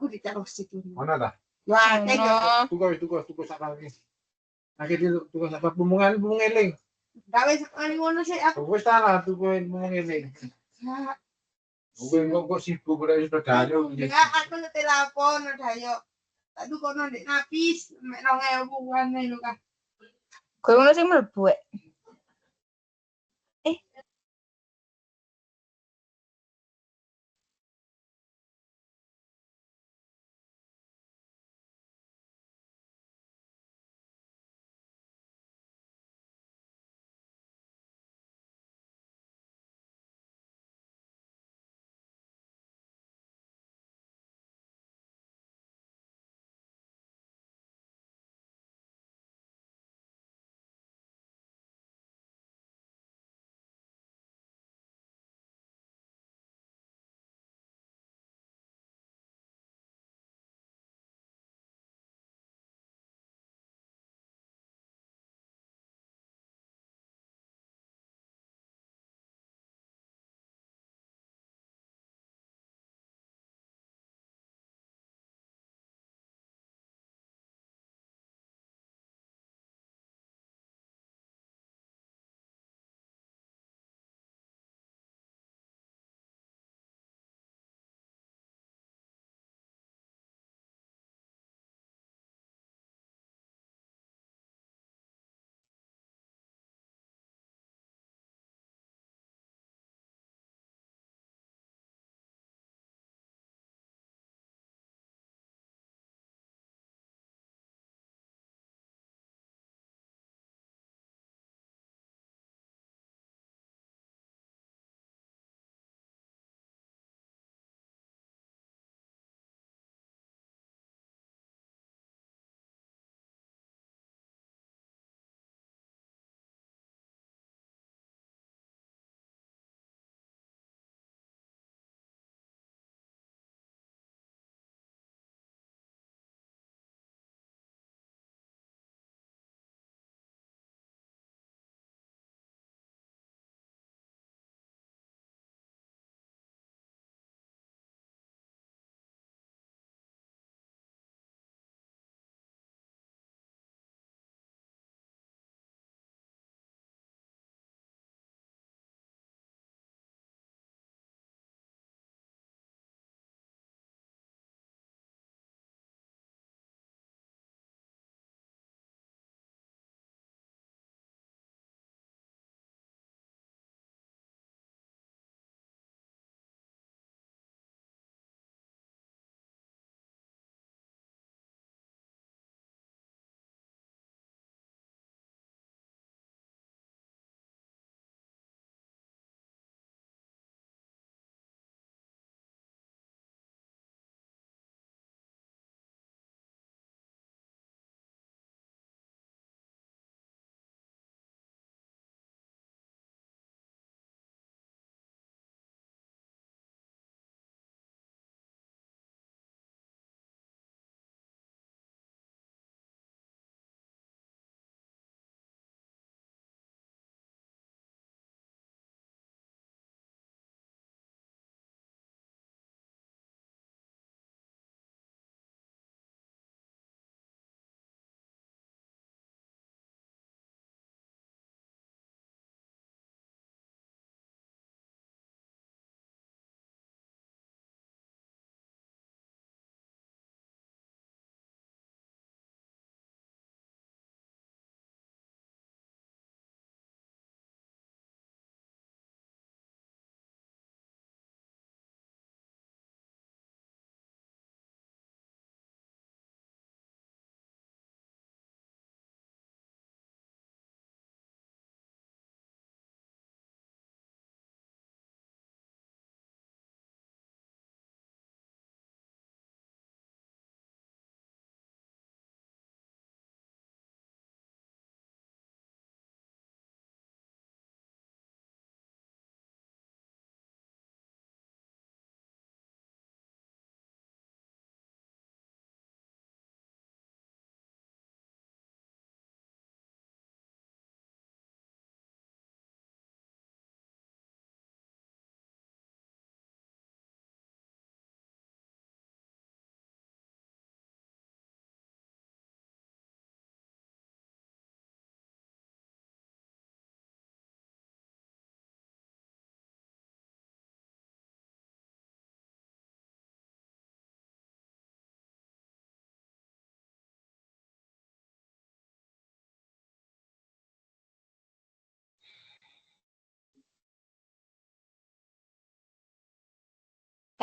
ditaruh situ. Mana dah? Wah, tega. Tugas apa lagi? Akhirnya tugas apa bumungan eling. Gawe sekali ngono sih aku. Tugas tanah tugas bumungan eling. Ya, Kok sibuk udah sudah dayo. ya aku telepon dayo. Aduh kono ndek napis, mek 2000-an lho kan. Kowe ngono sing mlebu.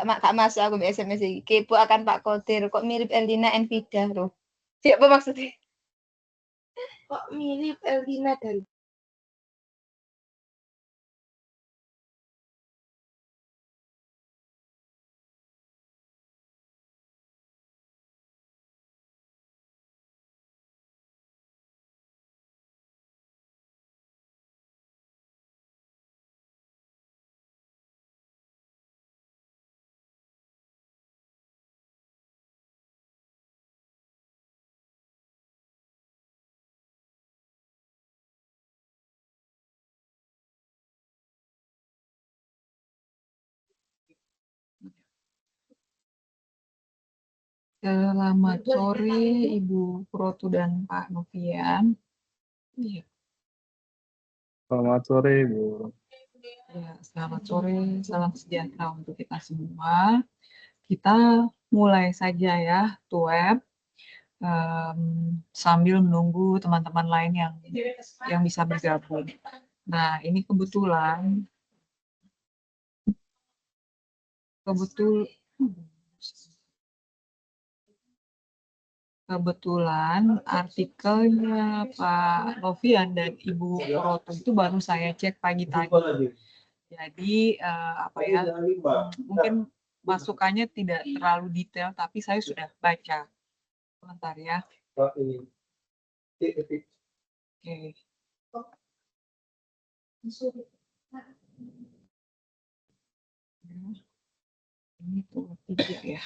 Tak masuk aku SMS iki. Kepo akan Pak Kodir. Kok mirip Elina Enfida loh. Siapa maksudnya? Kok mirip Elvina dan Selamat sore Ibu Protu dan Pak Novian. Iya, Selamat sore, Bu. ya, selamat sore, salam sejahtera untuk kita semua. Kita mulai saja ya, Tueb, sambil menunggu teman-teman lain yang bisa bergabung. Nah, ini kebetulan artikelnya Pak Novian dan Ibu Proto itu baru saya cek pagi tadi. Jadi apa ya, mungkin masukannya tidak terlalu detail, tapi saya sudah baca. Sebentar ya. Oke. Ini tuh 3 ya.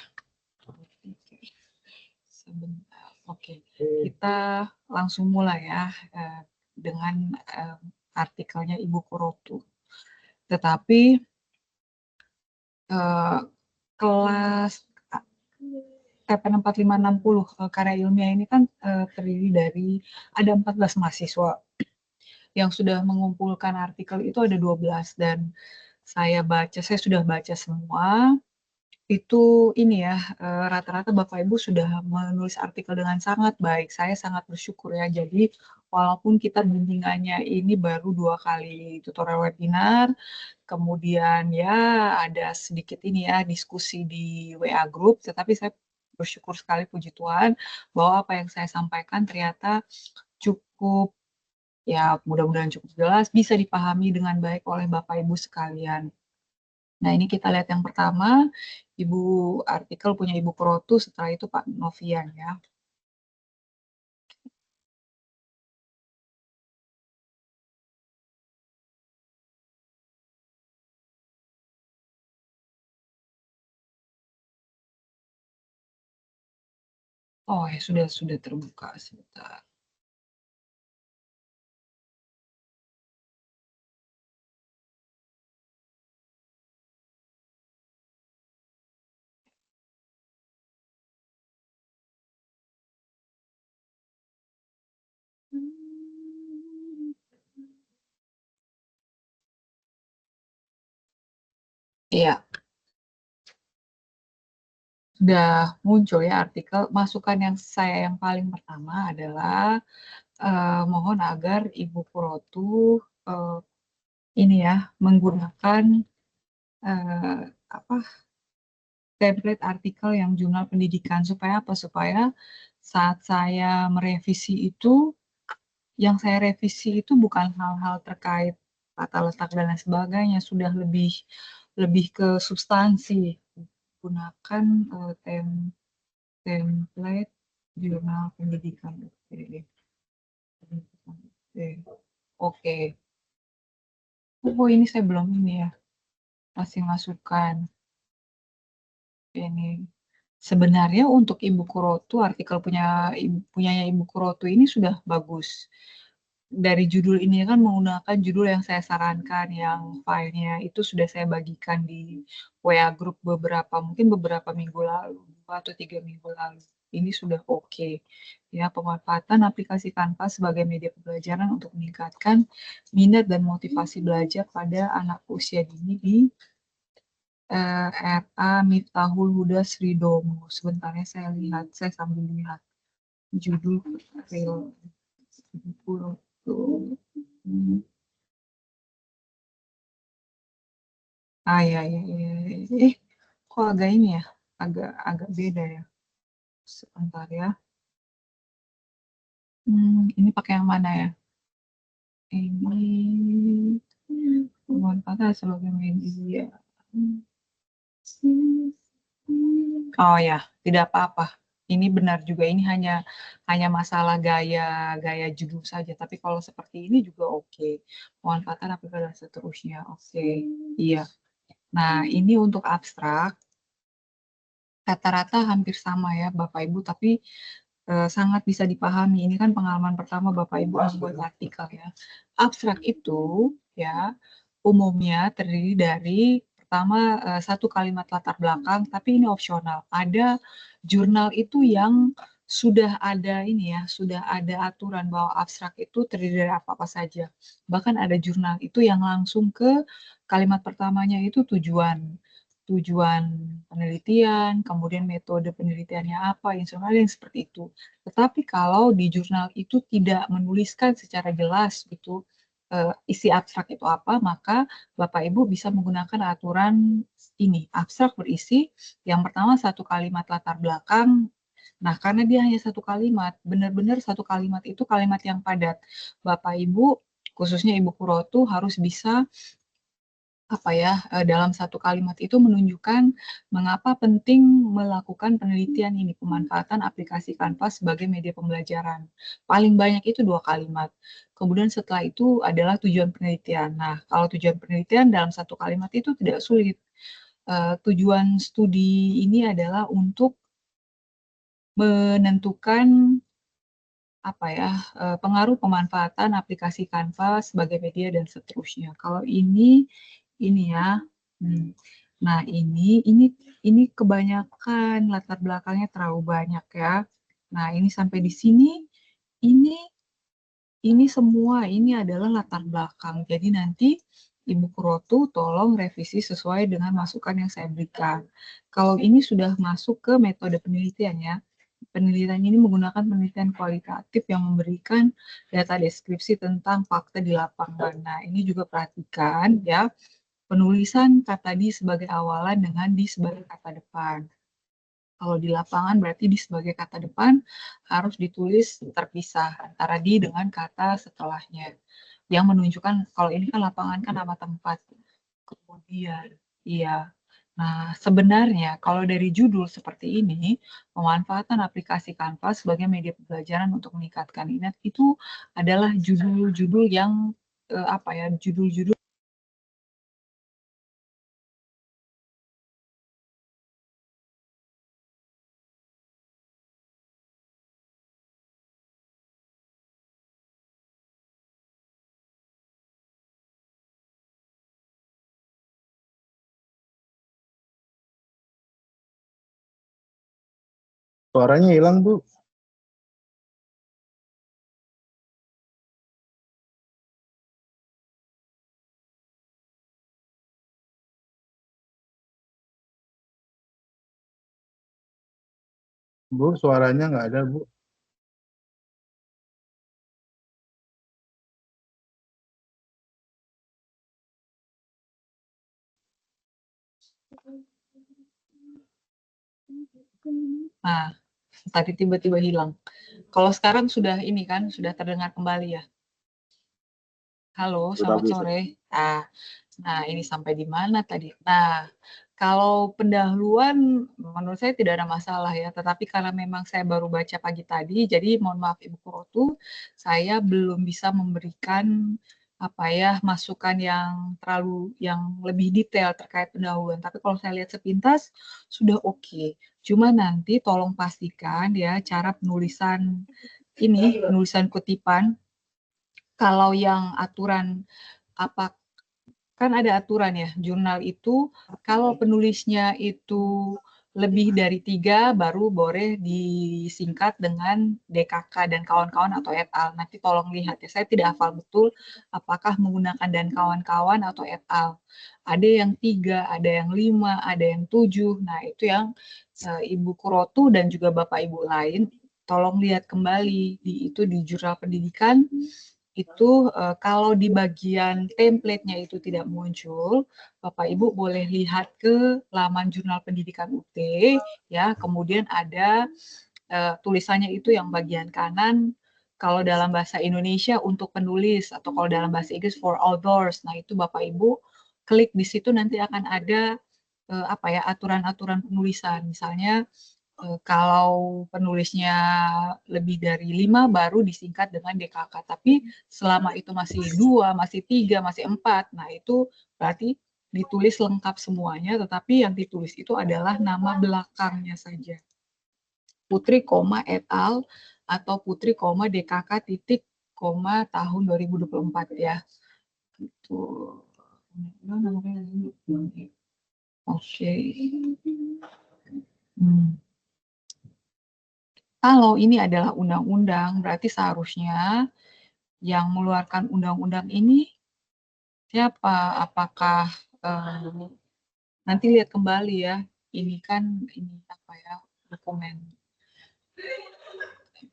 Sebentar. Oke, kita langsung mulai ya dengan artikelnya Ibu Kurotu. Tetapi kelas TPN 4560 karya ilmiah ini kan terdiri dari ada 14 mahasiswa yang sudah mengumpulkan artikel itu ada 12 dan saya sudah baca semua. Itu ini ya, rata-rata Bapak Ibu sudah menulis artikel dengan sangat baik. Saya sangat bersyukur ya. Jadi walaupun kita bimbingannya ini baru 2 kali tutorial webinar, kemudian ya ada sedikit ini ya diskusi di WA group, tetapi saya bersyukur sekali puji Tuhan bahwa apa yang saya sampaikan ternyata cukup ya mudah-mudahan cukup jelas bisa dipahami dengan baik oleh Bapak Ibu sekalian. Nah, ini kita lihat yang pertama, Ibu artikel punya Ibu Protu, setelah itu Pak Novian ya. Oh ya sudah terbuka sebentar. Iya. Sudah muncul ya artikel. Masukan yang saya yang paling pertama adalah mohon agar Ibu Purotu ini ya menggunakan template artikel yang jurnal pendidikan supaya apa? Supaya saat saya merevisi itu yang saya revisi itu bukan hal-hal terkait tata letak dan lain sebagainya, sudah lebih ke substansi. Gunakan template jurnal pendidikan. Oke. Oh, ini saya belum ini ya. Masih masukan. Ini sebenarnya untuk Ibu Kurotu, artikel punyanya Ibu Kurotu ini sudah bagus. Dari judul ini kan menggunakan judul yang saya sarankan, yang filenya itu sudah saya bagikan di WA group mungkin beberapa minggu lalu, 2 atau 3 minggu lalu. Ini sudah oke. Ya, pemanfaatan aplikasi Canva sebagai media pembelajaran untuk meningkatkan minat dan motivasi belajar pada anak usia dini di RA Miftahul Huda Sridomo. Sebentar ya saya sambil lihat judul real 70 tuh. Ah ya. Kok agak ini ya? Agak beda ya. Sebentar ya. Ini pakai yang mana ya? Ini pemanfaatan sebagai media. Oh ya, tidak apa-apa. Ini benar juga. Ini hanya masalah gaya judul saja. Tapi kalau seperti ini juga oke. Pemanfaatan aplikasi dan seterusnya. Oke, iya. Nah, ini untuk abstrak. Rata-rata hampir sama ya, Bapak Ibu. Tapi sangat bisa dipahami. Ini kan pengalaman pertama Bapak Ibu membuat artikel ya. Abstrak itu ya umumnya terdiri dari pertama satu kalimat latar belakang, tapi ini opsional. Ada jurnal itu yang sudah ada ini ya, sudah ada aturan bahwa abstrak itu terdiri dari apa-apa saja. Bahkan ada jurnal itu yang langsung ke kalimat pertamanya itu tujuan penelitian, kemudian metode penelitiannya apa, instrumen yang seperti itu. Tetapi kalau di jurnal itu tidak menuliskan secara jelas gitu isi abstrak itu apa, maka Bapak Ibu bisa menggunakan aturan ini. Abstrak berisi yang pertama satu kalimat latar belakang. Nah, karena dia hanya satu kalimat, benar-benar satu kalimat itu kalimat yang padat. Bapak Ibu, khususnya Ibu Kurotu harus bisa dalam satu kalimat itu menunjukkan mengapa penting melakukan penelitian ini, pemanfaatan aplikasi Canvas sebagai media pembelajaran. Paling banyak itu 2 kalimat. Kemudian setelah itu adalah tujuan penelitian. Nah, kalau tujuan penelitian dalam satu kalimat itu tidak sulit. Tujuan studi ini adalah untuk menentukan pengaruh pemanfaatan aplikasi Canvas sebagai media dan seterusnya. Kalau ini ya. Nah, ini kebanyakan latar belakangnya terlalu banyak ya. Nah, ini sampai di sini ini semua ini adalah latar belakang. Jadi nanti Ibu Kurotu tolong revisi sesuai dengan masukan yang saya berikan. Kalau ini sudah masuk ke metode penelitian ya. Penelitian ini menggunakan penelitian kualitatif yang memberikan data deskripsi tentang fakta di lapangan. Nah, ini juga perhatikan ya, penulisan kata di sebagai awalan dengan di sebagai kata depan. Kalau di lapangan berarti di sebagai kata depan harus ditulis terpisah antara di dengan kata setelahnya. Yang menunjukkan kalau ini kan lapangan kan nama tempat. Kemudian, iya. Nah, sebenarnya kalau dari judul seperti ini, pemanfaatan aplikasi Canvas sebagai media pembelajaran untuk meningkatkan minat itu adalah judul-judul yang judul-judul Suaranya hilang, Bu. Bu, suaranya nggak ada, Bu. Nah, tadi tiba-tiba hilang. Kalau sekarang sudah ini kan, sudah terdengar kembali ya. Halo, selamat sore. Nah, ini sampai di mana tadi? Nah, kalau pendahuluan menurut saya tidak ada masalah ya, tetapi karena memang saya baru baca pagi tadi, jadi mohon maaf Ibu Kurotu, saya belum bisa memberikan masukan yang lebih detail terkait pendahuluan. Tapi kalau saya lihat sepintas sudah oke. Cuma nanti tolong pastikan ya cara penulisan penulisan kutipan. Kalau yang aturan kan ada aturan ya, jurnal itu kalau penulisnya itu lebih dari 3 baru boleh disingkat dengan DKK dan kawan-kawan atau et al. Nanti tolong lihat ya, saya tidak hafal betul apakah menggunakan dan kawan-kawan atau et al. Ada yang 3, ada yang 5, ada yang 7. Nah, itu yang Ibu Kurotu dan juga Bapak Ibu lain tolong lihat kembali di jurnal pendidikan itu kalau di bagian template-nya itu tidak muncul, Bapak Ibu boleh lihat ke laman Jurnal Pendidikan UT, ya. Kemudian ada tulisannya itu yang bagian kanan. Kalau dalam bahasa Indonesia untuk penulis, atau kalau dalam bahasa Inggris for authors. Nah, itu Bapak Ibu klik di situ, nanti akan ada apa ya, aturan-aturan penulisan. Misalnya kalau penulisnya lebih dari 5 baru disingkat dengan DKK. Tapi selama itu masih 2, masih 3, masih 4, nah itu berarti ditulis lengkap semuanya, tetapi yang ditulis itu adalah nama belakangnya saja. Putri, et al. Atau Putri, DKK, titik, tahun 2024 ya. Itu. Oke. Kalau ini adalah undang-undang, berarti seharusnya yang mengeluarkan undang-undang ini siapa? Apakah nanti lihat kembali ya, ini kan ini apa ya, dokumen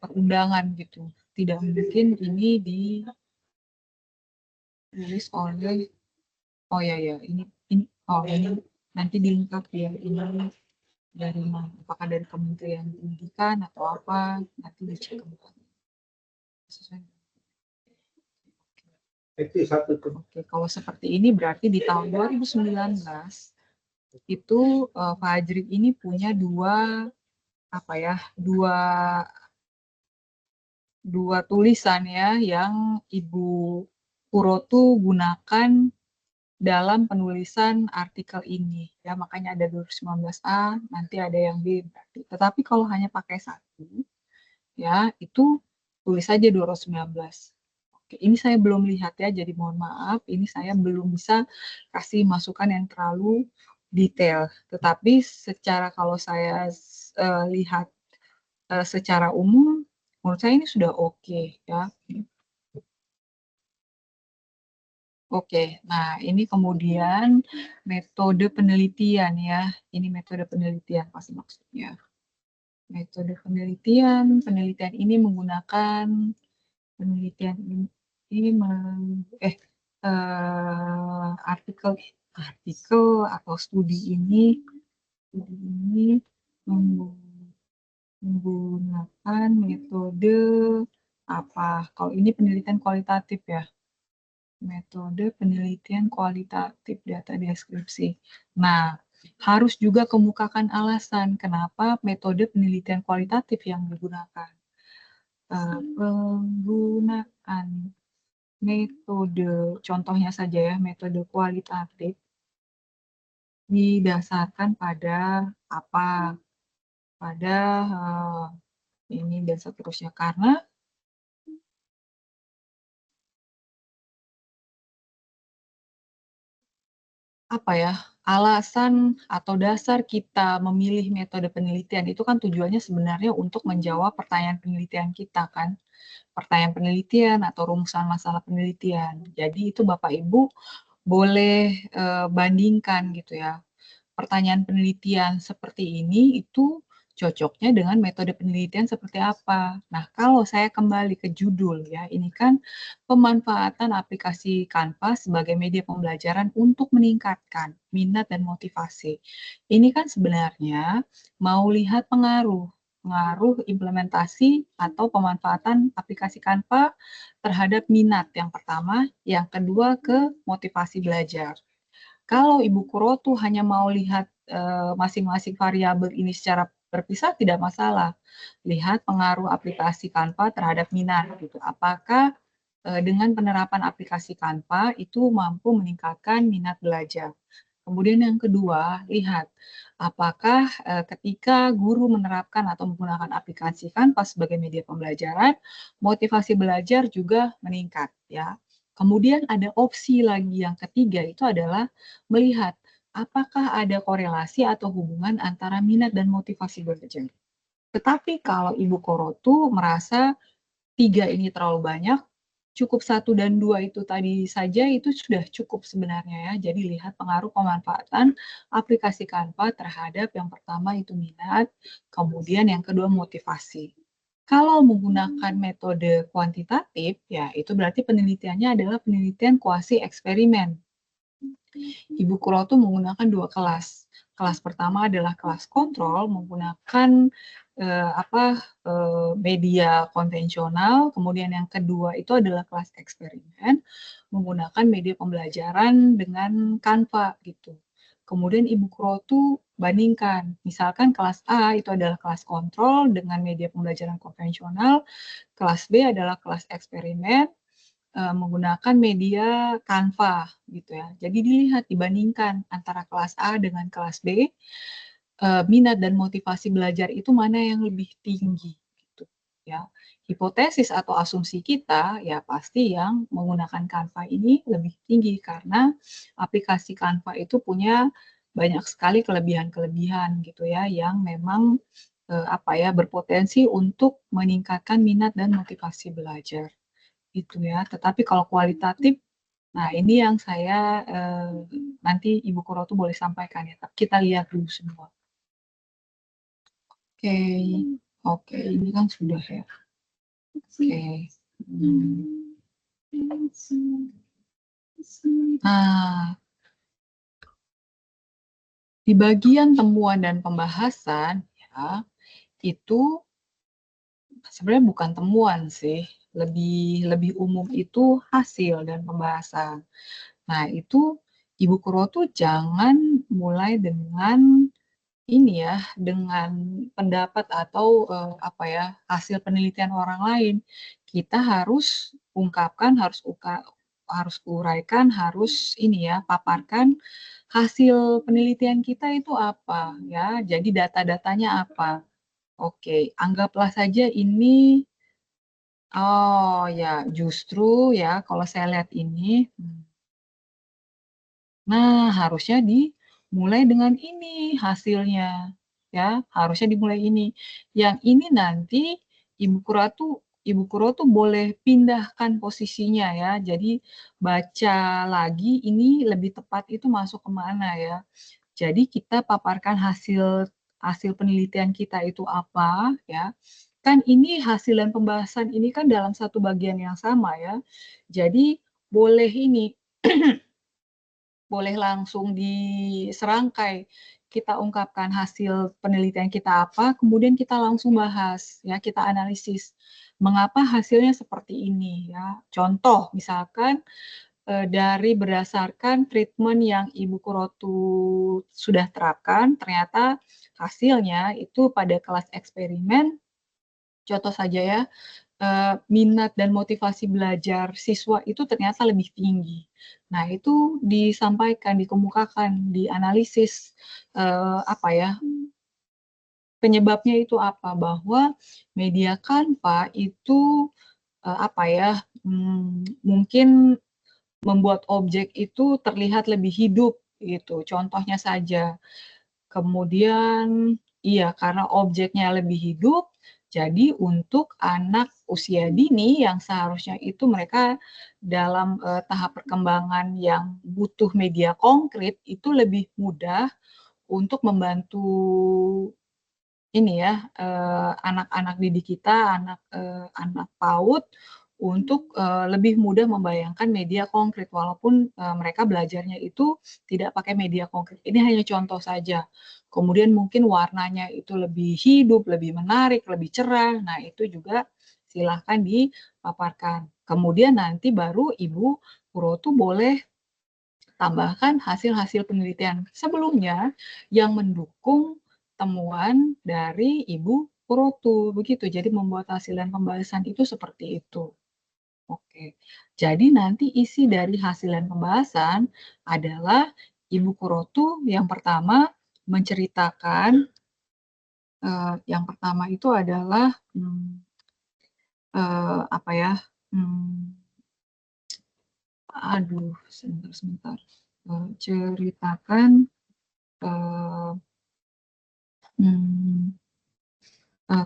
perundangan gitu. Tidak mungkin ini ditulis oleh, oh ya ini oh ini nanti dilengkapi ya, ini dari mana? Apakah dari Kementerian Pendidikan atau apa? Nanti dicek kembali. Oke, kalau seperti ini berarti di tahun 2019 itu Fajri ini punya dua tulisan ya yang Ibu Purotu gunakan dalam penulisan artikel ini ya, makanya ada 2019A, nanti ada yang B berarti. Tetapi kalau hanya pakai satu ya, itu tulis saja 2019. Oke, ini saya belum lihat ya, jadi mohon maaf, ini saya belum bisa kasih masukan yang terlalu detail. Tetapi secara kalau saya lihat secara umum, menurut saya ini sudah oke ya. Oke, nah ini kemudian metode penelitian ya. Ini metode penelitian pasti maksudnya. Metode penelitian ini menggunakan penelitian ini artikel atau studi ini menggunakan metode apa? Kalau ini penelitian kualitatif ya. Metode penelitian kualitatif data deskripsi. Nah, harus juga kemukakan alasan kenapa metode penelitian kualitatif yang digunakan. Penggunaan metode, contohnya saja ya, metode kualitatif didasarkan pada apa? Pada ini dan seterusnya. Karena apa ya, alasan atau dasar kita memilih metode penelitian itu kan tujuannya sebenarnya untuk menjawab pertanyaan penelitian kita kan, pertanyaan penelitian atau rumusan masalah penelitian. Jadi itu Bapak Ibu boleh bandingkan gitu ya, pertanyaan penelitian seperti ini itu cocoknya dengan metode penelitian seperti apa. Nah, kalau saya kembali ke judul ya, ini kan pemanfaatan aplikasi Canva sebagai media pembelajaran untuk meningkatkan minat dan motivasi. Ini kan sebenarnya mau lihat pengaruh implementasi atau pemanfaatan aplikasi Canva terhadap minat yang pertama, yang kedua ke motivasi belajar. Kalau Ibu Purotu hanya mau lihat masing-masing variabel ini secara berpisah, tidak masalah. Lihat pengaruh aplikasi Canva terhadap minat gitu. Apakah dengan penerapan aplikasi Canva itu mampu meningkatkan minat belajar. Kemudian yang kedua, lihat apakah ketika guru menerapkan atau menggunakan aplikasi Canva sebagai media pembelajaran, motivasi belajar juga meningkat ya. Kemudian ada opsi lagi yang ketiga, itu adalah melihat apakah ada korelasi atau hubungan antara minat dan motivasi belajar. Tetapi kalau Ibu Purotu merasa 3 ini terlalu banyak, cukup 1 dan 2 itu tadi saja itu sudah cukup sebenarnya ya. Jadi lihat pengaruh pemanfaatan aplikasi Canva terhadap yang pertama itu minat, kemudian yang kedua motivasi. Kalau menggunakan metode kuantitatif, ya itu berarti penelitiannya adalah penelitian kuasi eksperimen. Ibu Kuroto menggunakan 2 kelas. Kelas pertama adalah kelas kontrol menggunakan media konvensional, kemudian yang kedua itu adalah kelas eksperimen menggunakan media pembelajaran dengan Canva gitu. Kemudian Ibu Kuroto bandingkan, misalkan kelas A itu adalah kelas kontrol dengan media pembelajaran konvensional, kelas B adalah kelas eksperimen menggunakan media Canva gitu ya. Jadi dilihat, dibandingkan antara kelas A dengan kelas B, minat dan motivasi belajar itu mana yang lebih tinggi gitu ya. Hipotesis atau asumsi kita ya pasti yang menggunakan Canva ini lebih tinggi karena aplikasi Canva itu punya banyak sekali kelebihan-kelebihan gitu ya yang memang berpotensi untuk meningkatkan minat dan motivasi belajar gitu ya. Tetapi kalau kualitatif, nah ini yang saya nanti Ibu Kuroto boleh sampaikan ya. Kita lihat dulu semua. Oke, oke, ini kan sudah ya. Oke. Nah, di bagian temuan dan pembahasan ya, itu sebenarnya bukan temuan sih, lebih umum itu hasil dan pembahasan. Nah, itu Ibu Kuroto jangan mulai dengan ini ya, dengan pendapat atau hasil penelitian orang lain. Kita harus ungkapkan, harus uraikan, harus ini ya, paparkan hasil penelitian kita itu apa ya. Jadi data-datanya apa. Oke, anggaplah saja ini oh ya, justru ya kalau saya lihat ini nah, harusnya dimulai dengan ini hasilnya, ya, harusnya dimulai ini. Yang ini nanti Ibu Kuroto boleh pindahkan posisinya ya. Jadi baca lagi ini lebih tepat itu masuk ke mana ya. Jadi kita paparkan hasil penelitian kita itu apa ya. Kan ini hasil dan pembahasan ini kan dalam satu bagian yang sama ya. Jadi boleh ini boleh langsung diserangkai. Kita ungkapkan hasil penelitian kita apa, kemudian kita langsung bahas, ya, kita analisis. Mengapa hasilnya seperti ini, ya. Contoh, misalkan dari berdasarkan treatment yang Ibu Kuroto sudah terapkan, ternyata hasilnya itu pada kelas eksperimen, contoh saja ya, minat dan motivasi belajar siswa itu ternyata lebih tinggi. Nah, itu disampaikan, dikemukakan, dianalisis penyebabnya itu apa? Bahwa media Canva itu mungkin membuat objek itu terlihat lebih hidup gitu. Contohnya saja. Kemudian iya, karena objeknya lebih hidup, jadi untuk anak usia dini yang seharusnya itu mereka dalam tahap perkembangan yang butuh media konkret, itu lebih mudah untuk membantu ini ya, anak-anak didik kita, anak PAUD untuk lebih mudah membayangkan media konkret walaupun mereka belajarnya itu tidak pakai media konkret. Ini hanya contoh saja. Kemudian mungkin warnanya itu lebih hidup, lebih menarik, lebih cerah. Nah, itu juga silahkan dipaparkan. Kemudian nanti baru Ibu Kuroto boleh tambahkan hasil-hasil penelitian sebelumnya yang mendukung temuan dari Ibu Kuroto. Begitu, jadi membuat hasil dan pembahasan itu seperti itu. Oke, jadi nanti isi dari hasil dan pembahasan adalah Ibu Kuroto yang pertama menceritakan, yang pertama itu adalah sebentar. Ceritakan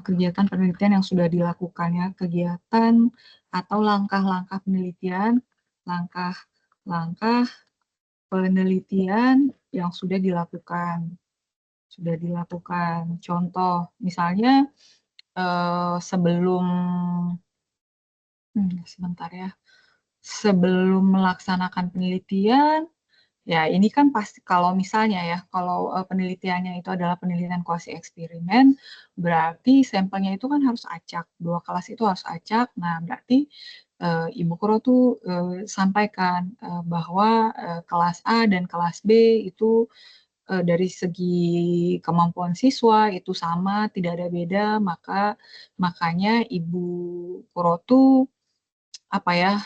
kegiatan penelitian yang sudah dilakukan ya, kegiatan atau langkah-langkah penelitian, langkah-langkah penelitian yang sudah dilakukan. Contoh, misalnya sebelum sebentar ya, sebelum melaksanakan penelitian, ya ini kan pasti kalau misalnya ya, kalau penelitiannya itu adalah penelitian kuasi eksperimen, berarti sampelnya itu kan harus acak, 2 kelas itu harus acak. Nah, berarti Ibu Kuro tuh sampaikan bahwa kelas A dan kelas B itu dari segi kemampuan siswa itu sama, tidak ada beda, makanya Ibu Kuro tuh apa ya,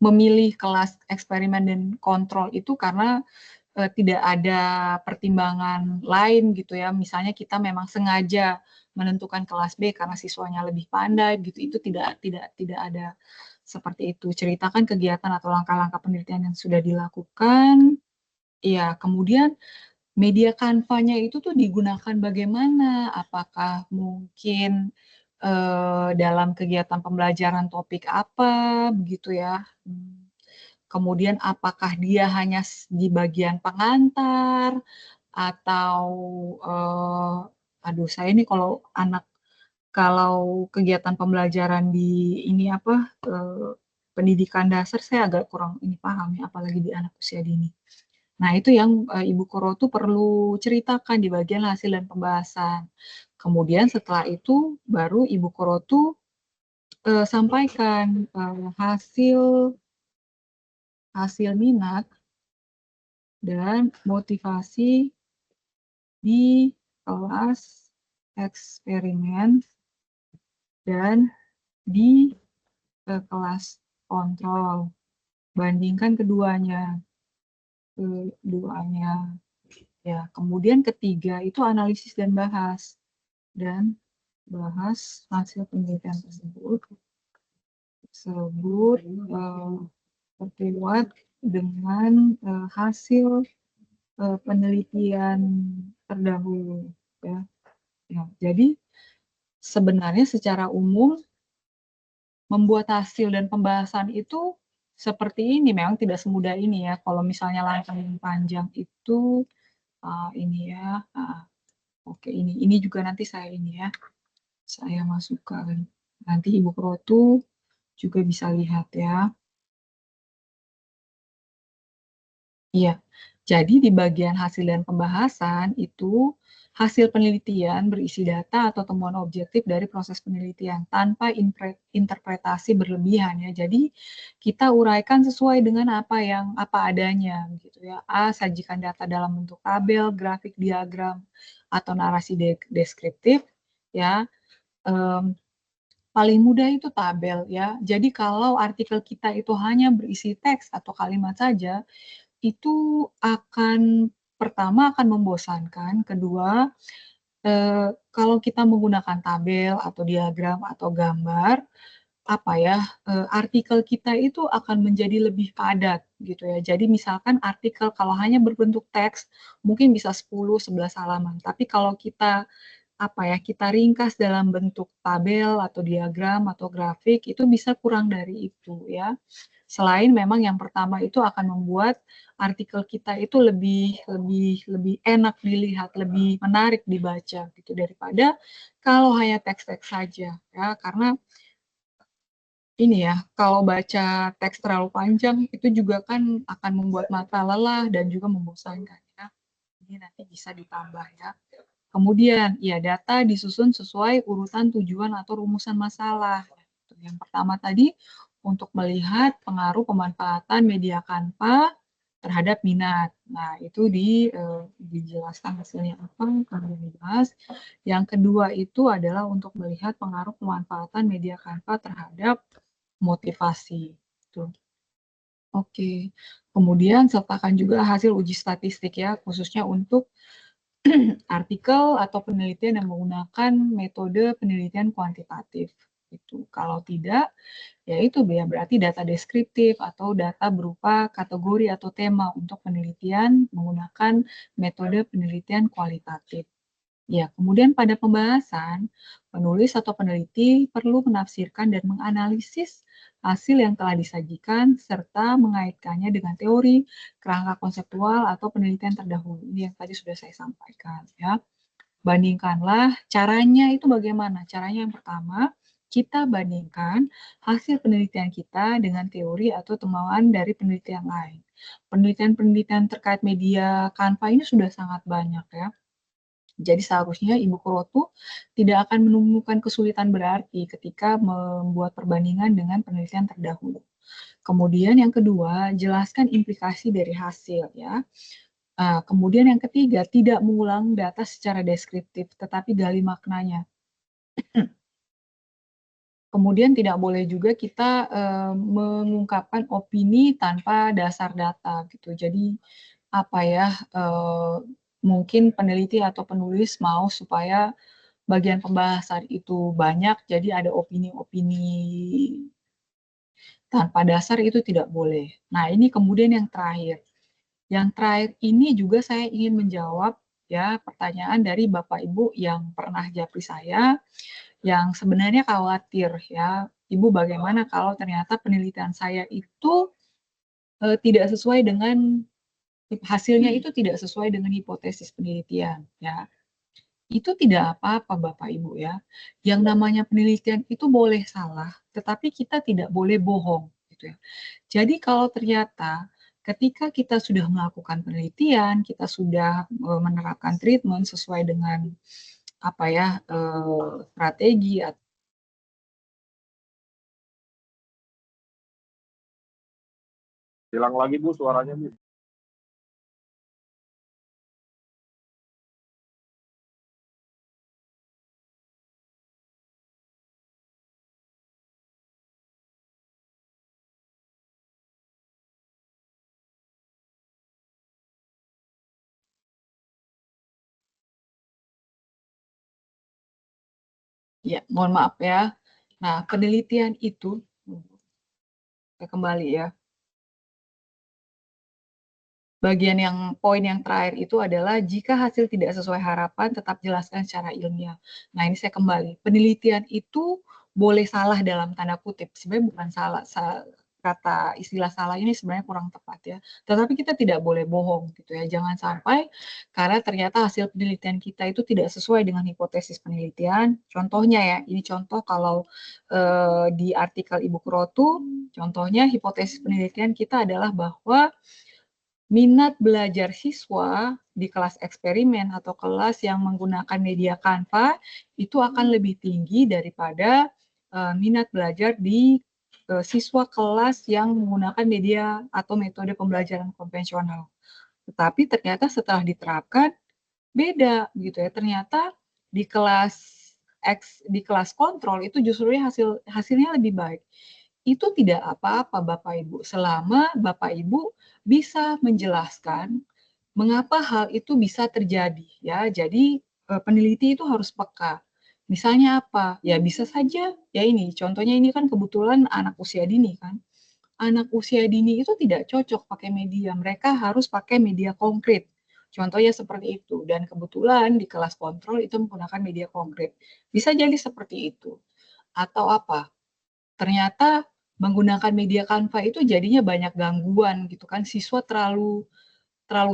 memilih kelas eksperimen dan kontrol itu karena tidak ada pertimbangan lain gitu ya. Misalnya kita memang sengaja menentukan kelas B karena siswanya lebih pandai gitu. Itu tidak ada seperti itu. Ceritakan kegiatan atau langkah-langkah penelitian yang sudah dilakukan. Ya, kemudian media Canva-nya itu tuh digunakan bagaimana? Apakah mungkin dalam kegiatan pembelajaran topik apa begitu ya? Kemudian apakah dia hanya di bagian pengantar atau aduh saya ini kalau kegiatan pembelajaran di ini apa pendidikan dasar saya agak kurang ini paham ya, apalagi di anak usia dini. Nah, itu yang Ibu Kuro tuh perlu ceritakan di bagian hasil dan pembahasan. Kemudian setelah itu baru Ibu Kuro tuh sampaikan hasil minat dan motivasi di kelas eksperimen dan di kelas kontrol. Bandingkan keduanya. Ya, kemudian ketiga itu analisis dan bahas hasil penelitian tersebut terbuat dengan hasil penelitian terdahulu ya. Ya, jadi sebenarnya secara umum membuat hasil dan pembahasan itu seperti ini, memang tidak semudah ini ya. Kalau misalnya langkah yang panjang itu ini ya. Oke, ini juga nanti saya ini ya. Saya masukkan. Nanti Ibu Kuro juga bisa lihat ya. Iya, jadi di bagian hasil dan pembahasan itu hasil penelitian berisi data atau temuan objektif dari proses penelitian tanpa interpretasi berlebihan ya. Jadi kita uraikan sesuai dengan apa adanya gitu ya. A, sajikan data dalam bentuk tabel, grafik, diagram atau narasi deskriptif ya. Paling mudah itu tabel ya. Jadi kalau artikel kita itu hanya berisi teks atau kalimat saja, itu pertama akan membosankan, kedua kalau kita menggunakan tabel atau diagram atau gambar, artikel kita itu akan menjadi lebih padat gitu ya. Jadi misalkan artikel kalau hanya berbentuk teks mungkin bisa 10-11 halaman, tapi kalau kita kita ringkas dalam bentuk tabel atau diagram atau grafik itu bisa kurang dari itu ya. Selain memang yang pertama itu akan membuat artikel kita itu lebih enak dilihat, lebih menarik dibaca gitu daripada kalau hanya teks-teks saja ya. Karena ini ya, kalau baca teks terlalu panjang itu juga kan akan membuat mata lelah dan juga membosankan ya. Ini nanti bisa ditambah ya. Kemudian, ya data disusun sesuai urutan tujuan atau rumusan masalah. Yang pertama tadi, untuk melihat pengaruh pemanfaatan media Canva terhadap minat. Nah, itu dijelaskan hasilnya apa, kalau dibahas. Yang kedua itu adalah untuk melihat pengaruh pemanfaatan media Canva terhadap motivasi. Tuh. Oke. Kemudian sertakan juga hasil uji statistik ya, khususnya untuk artikel atau penelitian yang menggunakan metode penelitian kuantitatif. Itu. Kalau tidak, ya itu berarti data deskriptif atau data berupa kategori atau tema untuk penelitian menggunakan metode penelitian kualitatif. Ya, kemudian pada pembahasan, penulis atau peneliti perlu menafsirkan dan menganalisis hasil yang telah disajikan serta mengaitkannya dengan teori, kerangka konseptual atau penelitian terdahulu. Ini yang tadi sudah saya sampaikan ya. Bandingkanlah caranya itu bagaimana. Caranya yang pertama, kita bandingkan hasil penelitian kita dengan teori atau temuan dari penelitian lain. Penelitian-penelitian terkait media Canva ini sudah sangat banyak ya. Jadi seharusnya Ibu Kurotu tidak akan menemukan kesulitan berarti ketika membuat perbandingan dengan penelitian terdahulu. Kemudian yang kedua, jelaskan implikasi dari hasil ya. Kemudian yang ketiga, tidak mengulang data secara deskriptif, tetapi gali maknanya. Kemudian tidak boleh juga kita mengungkapkan opini tanpa dasar data gitu. Jadi apa ya, mungkin peneliti atau penulis mau supaya bagian pembahasan itu banyak, jadi ada opini-opini tanpa dasar itu tidak boleh. Nah, ini kemudian yang terakhir. Yang terakhir ini juga saya ingin menjawab ya pertanyaan dari Bapak Ibu yang pernah japri saya, yang sebenarnya khawatir ya, Ibu bagaimana kalau ternyata penelitian saya itu tidak sesuai dengan hasilnya itu tidak sesuai dengan hipotesis penelitian ya. Itu tidak apa-apa Bapak Ibu ya. Yang namanya penelitian itu boleh salah, tetapi kita tidak boleh bohong gitu ya. Jadi kalau ternyata ketika kita sudah melakukan penelitian, kita sudah menerapkan treatment sesuai dengan apa ya strategi. Hilang lagi Bu suaranya Bu. Ya, mohon maaf ya. Nah, penelitian itu, saya kembali ya. Bagian yang poin yang terakhir itu adalah jika hasil tidak sesuai harapan, tetap jelaskan secara ilmiah. Nah, ini saya kembali. Penelitian itu boleh salah dalam tanda kutip. Sebenarnya bukan salah, kata istilah salah ini sebenarnya kurang tepat ya. Tetapi kita tidak boleh bohong gitu ya. Jangan sampai karena ternyata hasil penelitian kita itu tidak sesuai dengan hipotesis penelitian. Contohnya ya, ini contoh kalau di artikel Ibu Kurotu, contohnya hipotesis penelitian kita adalah bahwa minat belajar siswa di kelas eksperimen atau kelas yang menggunakan media Canva itu akan lebih tinggi daripada minat belajar di siswa kelas yang menggunakan media atau metode pembelajaran konvensional. Tetapi ternyata setelah diterapkan beda gitu ya. Ternyata di kelas kontrol itu justru hasilnya lebih baik. Itu tidak apa-apa Bapak Ibu, selama Bapak Ibu bisa menjelaskan mengapa hal itu bisa terjadi ya. Jadi peneliti itu harus peka. Misalnya apa? Ya bisa saja ya ini contohnya ini kan kebetulan anak usia dini kan. Anak usia dini itu tidak cocok pakai media, mereka harus pakai media konkret. Contohnya seperti itu dan kebetulan di kelas kontrol itu menggunakan media konkret. Bisa jadi seperti itu. Atau apa? Ternyata menggunakan media Canva itu jadinya banyak gangguan gitu kan, siswa terlalu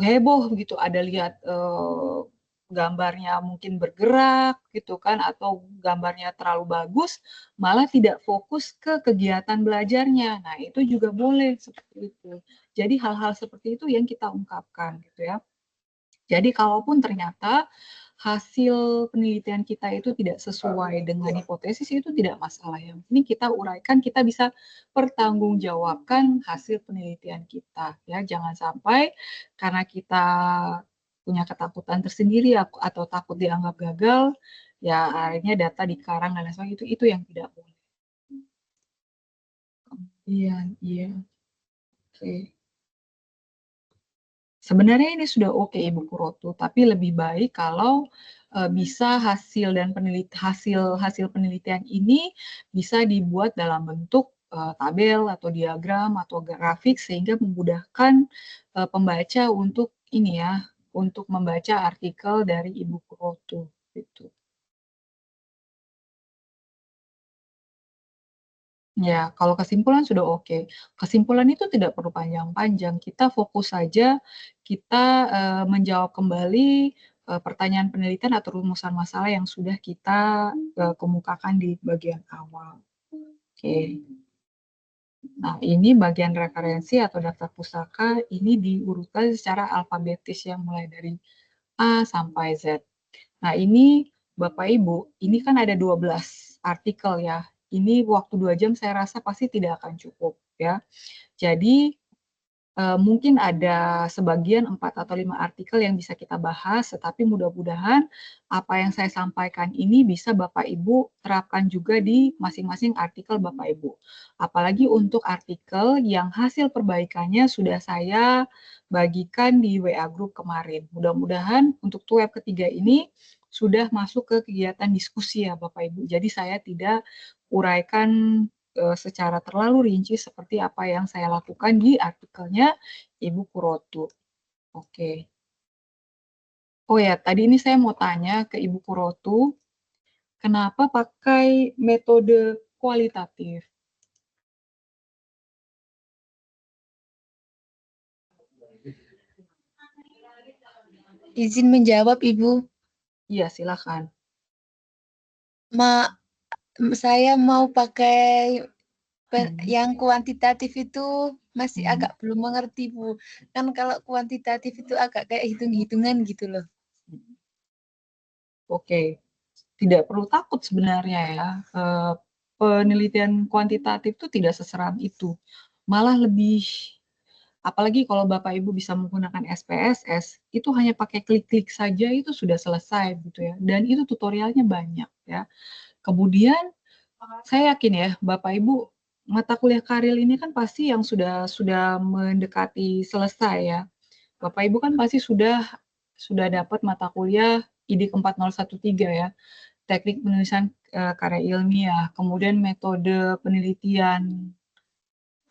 heboh gitu, ada lihat gambarnya mungkin bergerak gitu kan, atau gambarnya terlalu bagus, malah tidak fokus ke kegiatan belajarnya. Nah itu juga boleh seperti itu. Jadi hal-hal seperti itu yang kita ungkapkan gitu ya. Jadi kalaupun ternyata hasil penelitian kita itu tidak sesuai dengan hipotesis itu tidak masalah. Yang ini kita uraikan, kita bisa pertanggungjawabkan hasil penelitian kita. Ya, jangan sampai karena kita punya ketakutan tersendiri atau takut dianggap gagal, ya akhirnya data dikarang dan lain sebagainya itu yang tidak boleh. Iya, iya. Oke. Sebenarnya ini sudah oke Ibu Kurotu, tapi lebih baik kalau bisa hasil penelitian ini bisa dibuat dalam bentuk tabel atau diagram atau grafik sehingga memudahkan pembaca untuk ini ya, untuk membaca artikel dari Ibu Kurotu gitu. Ya, kalau kesimpulan sudah oke. Kesimpulan itu tidak perlu panjang-panjang. Kita fokus saja, kita menjawab kembali pertanyaan penelitian atau rumusan masalah yang sudah kita kemukakan di bagian awal. Oke. Nah, ini bagian referensi atau daftar pustaka, ini diurutkan secara alfabetis yang mulai dari A sampai Z. Nah, ini Bapak Ibu, ini kan ada 12 artikel ya. Ini waktu 2 jam saya rasa pasti tidak akan cukup ya. Jadi mungkin ada sebagian 4 atau 5 artikel yang bisa kita bahas, tetapi mudah-mudahan apa yang saya sampaikan ini bisa Bapak Ibu terapkan juga di masing-masing artikel Bapak Ibu. Apalagi untuk artikel yang hasil perbaikannya sudah saya bagikan di WA Group kemarin. Mudah-mudahan untuk web ketiga ini sudah masuk ke kegiatan diskusi ya Bapak Ibu. Jadi saya tidak uraikan secara terlalu rinci seperti apa yang saya lakukan di artikelnya Ibu Kurotu. Oke. Oh ya, tadi ini saya mau tanya ke Ibu Kurotu, kenapa pakai metode kualitatif? Izin menjawab, Ibu. Iya, silakan. Saya mau pakai yang kuantitatif itu masih agak belum mengerti, Bu. Kan kalau kuantitatif itu agak kayak hitung-hitungan gitu loh. Oke, tidak perlu takut sebenarnya ya. Penelitian kuantitatif itu tidak seseram itu. Malah lebih, apalagi kalau Bapak Ibu bisa menggunakan SPSS, itu hanya pakai klik-klik saja itu sudah selesai gitu ya. Dan itu tutorialnya banyak ya. Kemudian saya yakin ya Bapak Ibu mata kuliah Karil ini kan pasti yang sudah mendekati selesai ya. Bapak Ibu kan pasti sudah dapat mata kuliah IDIK 4013 ya. Teknik penulisan karya ilmiah, kemudian metode penelitian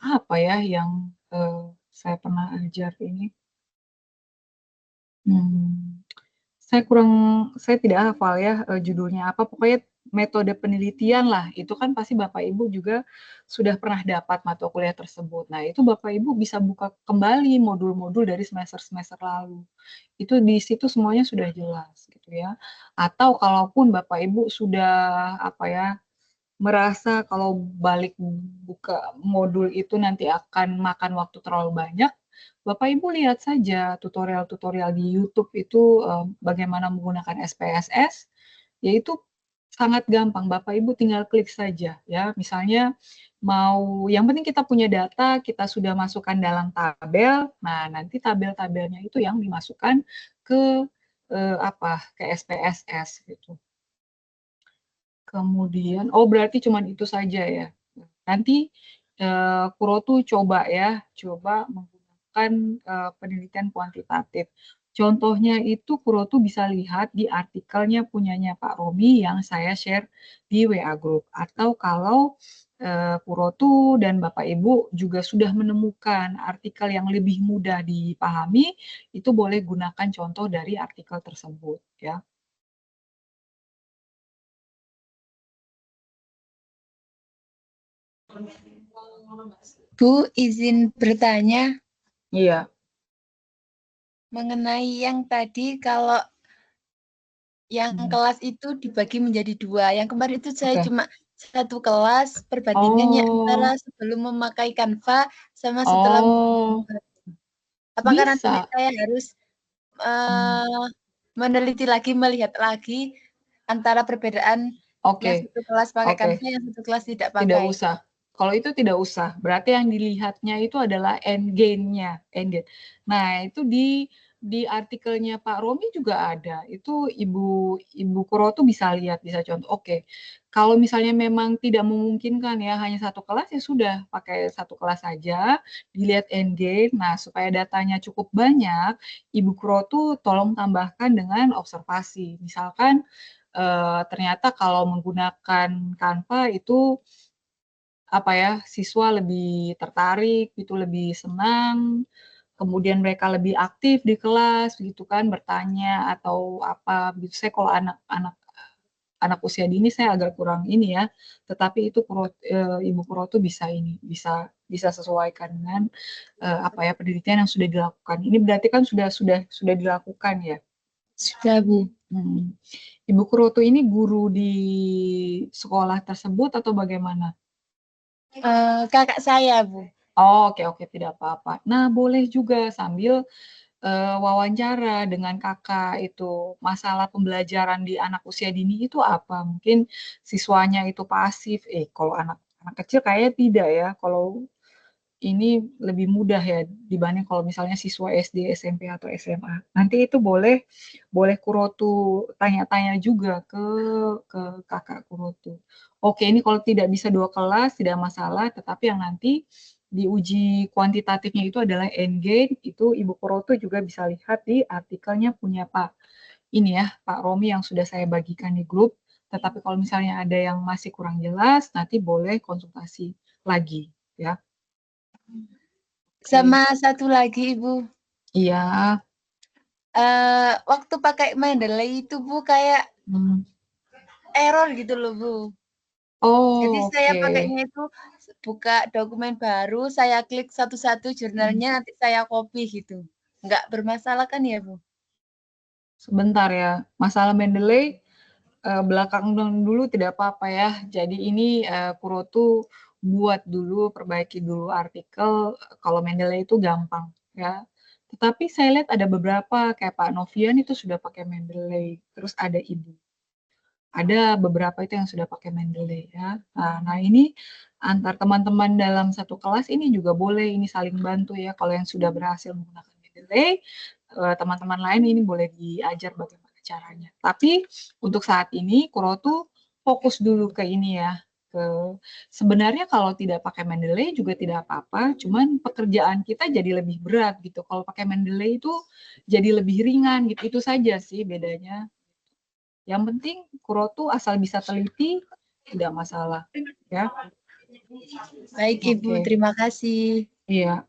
apa ya yang saya pernah ajar ini. Saya tidak hafal ya judulnya apa, pokoknya metode penelitian lah, itu kan pasti Bapak Ibu juga sudah pernah dapat mata kuliah tersebut. Nah, itu Bapak Ibu bisa buka kembali modul-modul dari semester-semester lalu. Itu di situ semuanya sudah jelas gitu ya. Atau kalaupun Bapak Ibu sudah apa ya, merasa kalau balik buka modul itu nanti akan makan waktu terlalu banyak, Bapak Ibu lihat saja tutorial-tutorial di YouTube itu bagaimana menggunakan SPSS, yaitu sangat gampang. Bapak Ibu tinggal klik saja ya. Misalnya yang penting kita punya data, kita sudah masukkan dalam tabel. Nah, nanti tabel-tabelnya itu yang dimasukkan ke ke SPSS gitu. Kemudian, berarti cuma itu saja ya. Nanti Kurotu coba menggunakan penelitian kuantitatif. Contohnya itu Kurotu bisa lihat di artikelnya punyanya Pak Romi yang saya share di WA Group. Atau kalau Kurotu dan Bapak Ibu juga sudah menemukan artikel yang lebih mudah dipahami, itu boleh gunakan contoh dari artikel tersebut ya. Bu, izin bertanya. Iya. Mengenai yang tadi kalau yang kelas itu dibagi menjadi 2. Yang kemarin itu saya cuma satu kelas, perbandingannya antara sebelum memakai Canva sama setelah apakah nanti saya harus meneliti lagi, melihat lagi antara perbedaan yang satu kelas pakai Canva, yang satu kelas tidak pakai? Tidak usah. Kalau itu tidak usah. Berarti yang dilihatnya itu adalah end gain-nya. Nah, itu di artikelnya Pak Romi juga ada. Itu Ibu Kurotu bisa lihat, bisa contoh. Oke. Kalau misalnya memang tidak memungkinkan ya hanya satu kelas, ya sudah pakai satu kelas saja, dilihat end gain. Nah, supaya datanya cukup banyak, Ibu Kurotu tolong tambahkan dengan observasi. Misalkan ternyata kalau menggunakan Canva itu siswa lebih tertarik, gitu, lebih senang, kemudian mereka lebih aktif di kelas, gitu kan, bertanya atau apa, gitu. Saya kalau anak usia dini saya agak kurang ini ya, tetapi itu Ibu Kurotu bisa sesuaikan dengan penelitian yang sudah dilakukan. Ini berarti kan sudah dilakukan ya. Sudah, Bu. Ibu Kuroto ini guru di sekolah tersebut atau bagaimana? Kakak saya, Bu. Oh, oke, tidak apa-apa. Nah, boleh juga sambil wawancara dengan kakak itu, masalah pembelajaran di anak usia dini itu apa? Mungkin siswanya itu pasif, kalau anak kecil kayaknya tidak ya, kalau ini lebih mudah ya dibanding kalau misalnya siswa SD, SMP atau SMA. Nanti itu boleh Kuroto tanya-tanya juga ke kakak Kuroto. Oke, ini kalau tidak bisa 2 kelas tidak masalah, tetapi yang nanti diuji kuantitatifnya itu adalah endgame, itu Ibu Kuroto juga bisa lihat di artikelnya punya Pak Romi yang sudah saya bagikan di grup. Tetapi kalau misalnya ada yang masih kurang jelas, nanti boleh konsultasi lagi ya. Sama satu lagi, Ibu. Iya. Waktu pakai Mendeley itu, Bu, kayak error gitu loh, Bu. Jadi Oh, saya oke. pakainya itu buka dokumen baru, saya klik satu-satu jurnalnya, nanti saya copy gitu. Nggak bermasalah kan ya, Bu? Sebentar ya, masalah Mendeley belakang dulu tidak apa-apa ya. Jadi ini Kuroto buat dulu, perbaiki dulu artikel. Kalau Mendeley itu gampang ya. Tetapi saya lihat ada beberapa kayak Pak Novian itu sudah pakai Mendeley, terus ada Ibu. Ada beberapa itu yang sudah pakai Mendeley ya. Nah ini antar teman-teman dalam satu kelas ini juga boleh ini saling bantu ya. Kalau yang sudah berhasil menggunakan Mendeley, teman-teman lain ini boleh diajar bagaimana caranya. Tapi untuk saat ini Kuroto fokus dulu ke ini ya. Sebenarnya kalau tidak pakai Mendeley juga tidak apa-apa, cuman pekerjaan kita jadi lebih berat gitu. Kalau pakai Mendeley itu jadi lebih ringan gitu. Itu saja sih bedanya. Yang penting Kuroto asal bisa teliti tidak masalah ya. Baik, Ibu, terima kasih. Iya.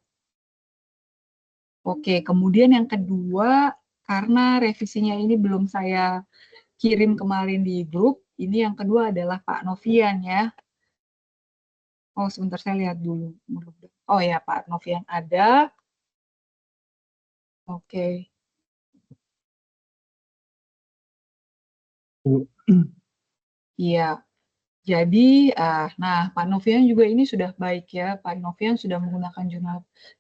Oke, kemudian yang kedua, karena revisinya ini belum saya kirim kemarin di grup, ini yang kedua adalah Pak Novian ya. Oh, sebentar saya lihat dulu. Oh ya, Pak Novian ada. Oke. Iya. Jadi, nah Pak Novian juga ini sudah baik ya. Pak Novian sudah menggunakan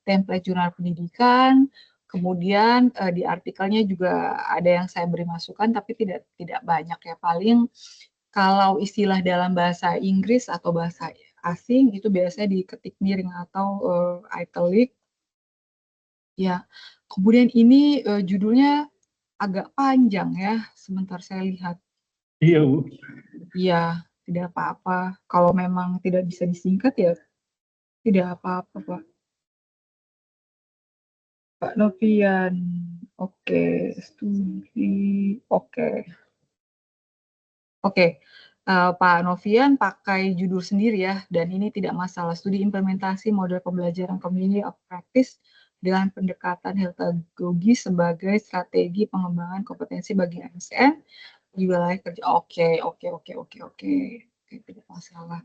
template jurnal pendidikan. Kemudian di artikelnya juga ada yang saya beri masukan, tapi tidak banyak ya. Paling kalau istilah dalam bahasa Inggris atau bahasa asing itu biasanya diketik miring atau italic. Ya. Kemudian ini judulnya agak panjang ya. Sebentar saya lihat. Iya, Bu. Iya, tidak apa-apa. Kalau memang tidak bisa disingkat ya tidak apa-apa, Pak. Pak Novian, oke, studi, oke. Pak Novian pakai judul sendiri ya, dan ini tidak masalah. Studi implementasi model pembelajaran community of practice dengan pendekatan heterogogi sebagai strategi pengembangan kompetensi bagi ASN di wilayah kerja. Oke, tidak masalah.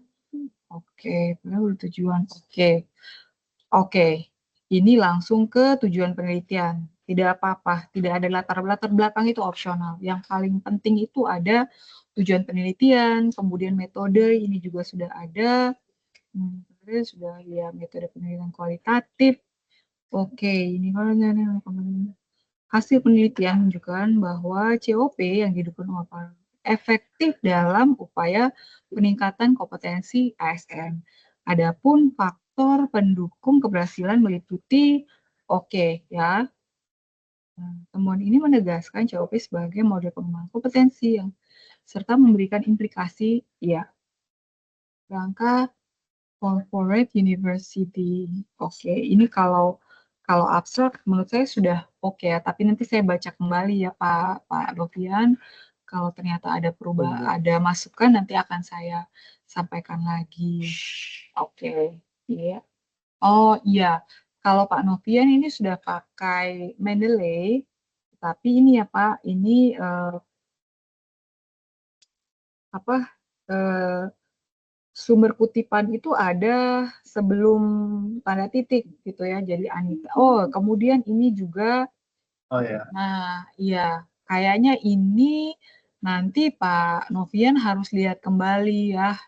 Oke, tujuan. Oke. Ini langsung ke tujuan penelitian. Tidak apa-apa, tidak ada latar belakang itu opsional. Yang paling penting itu ada tujuan penelitian, kemudian metode, ini juga sudah ada. Sudah ya metode penelitian kualitatif. Oke, ini hasil penelitian menunjukkan bahwa COP yang didukung oleh efektif dalam upaya peningkatan kompetensi ASN. Adapun faktor pendukung keberhasilan meliputi ya. Temuan ini menegaskan COP sebagai model pengembangan kompetensi yang serta memberikan implikasi rangka corporate university. Ini kalau abstrak menurut saya sudah oke ya, tapi nanti saya baca kembali ya Pak Novian. Kalau ternyata ada perubahan, ada masukan nanti akan saya sampaikan lagi. Iya. Oh iya, kalau Pak Novian ini sudah pakai Mendeley, tapi ini ya Pak, ini sumber kutipan itu ada sebelum tanda titik gitu ya. Jadi Anita. Oh, kemudian ini juga. Oh ya. Nah, iya. kayaknya ini nanti Pak Novian harus lihat kembali ya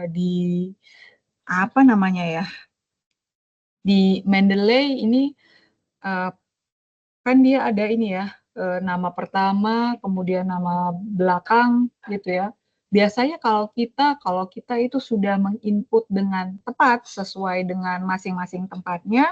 di apa namanya ya, di Mendeley ini kan dia ada ini ya, nama pertama, kemudian nama belakang gitu ya. Biasanya kalau kita itu sudah menginput dengan tepat sesuai dengan masing-masing tempatnya,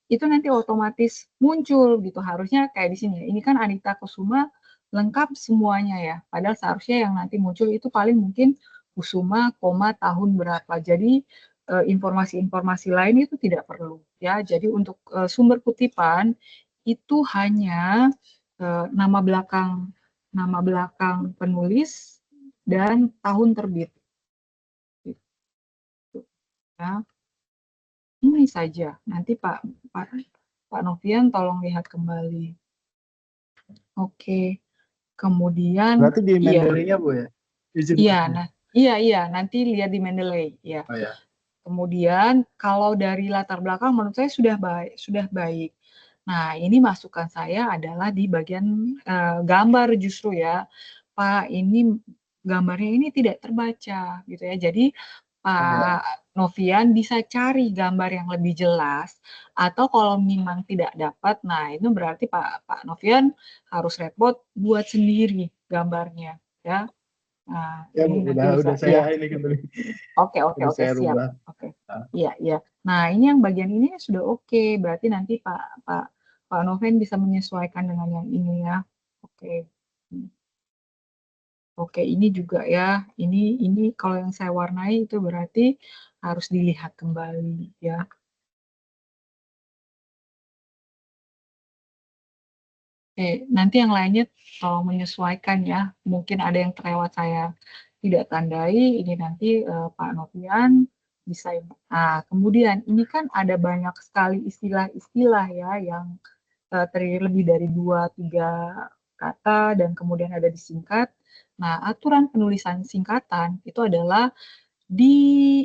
itu nanti otomatis muncul gitu. Harusnya kayak di sini ya. Ini kan Anita Kusuma lengkap semuanya ya. Padahal seharusnya yang nanti muncul itu paling mungkin Kusuma, koma, tahun berapa. Jadi informasi-informasi lain itu tidak perlu ya. Jadi untuk sumber kutipan itu hanya nama belakang penulis dan tahun terbit. Gitu, ya. Ini saja. Nanti Pak Novian tolong lihat kembali. Oke. Kemudian Berarti di Mendeley-nya Bu ya? Iya, nanti lihat di Mendeley ya. Oh ya. Kemudian kalau dari latar belakang menurut saya sudah baik. Nah, ini masukan saya adalah di bagian gambar justru ya. Pak, ini gambarnya ini tidak terbaca gitu ya. Jadi Pak Novian bisa cari gambar yang lebih jelas atau kalau memang tidak dapat, nah itu berarti Pak Novian harus repot buat sendiri gambarnya ya. Nah, Ya Bu, ini nanti bisa. udah saya ini kan tadi. Oke, Udah saya siap. rubah. Oke. Iya. Nah, ini yang bagian ini sudah oke. Berarti nanti Pak Noven bisa menyesuaikan dengan yang ini ya. Oke. Oke, ini juga ya. Ini kalau yang saya warnai itu berarti harus dilihat kembali ya. Nanti yang lainnya tolong menyesuaikan ya. Mungkin ada yang terlewat saya tidak tandai. Ini nanti Pak Novian bisa. Nah, kemudian ini kan ada banyak sekali istilah-istilah ya yang terdiri lebih dari 2-3 kata dan kemudian ada disingkat. Nah, aturan penulisan singkatan itu adalah di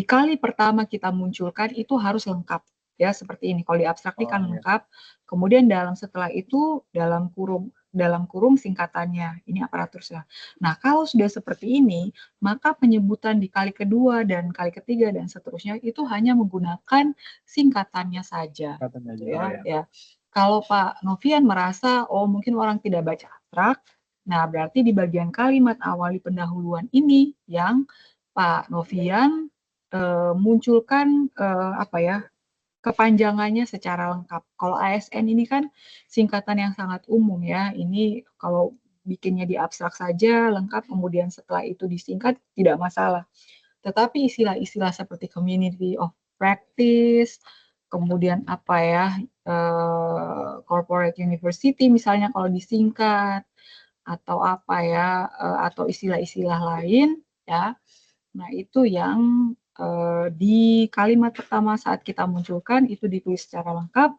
kali pertama kita munculkan itu harus lengkap ya, seperti ini. Kalau di abstrak ini kan lengkap. Kemudian setelah itu dalam kurung singkatannya. Ini aparaturnya. Nah, kalau sudah seperti ini, maka penyebutan di kali kedua dan kali ketiga dan seterusnya itu hanya menggunakan singkatannya saja. Ya. Kalau Pak Novian merasa mungkin orang tidak baca abstrak, nah berarti di bagian kalimat awal di pendahuluan ini yang Pak Novian munculkan kepanjangannya secara lengkap. Kalau ASN ini kan singkatan yang sangat umum ya. Ini kalau bikinnya di abstrak saja lengkap, kemudian setelah itu disingkat tidak masalah. Tetapi istilah-istilah seperti community of practice, kemudian corporate university misalnya kalau disingkat, atau atau istilah-istilah lain ya. Nah, itu yang di kalimat pertama saat kita munculkan itu ditulis secara lengkap,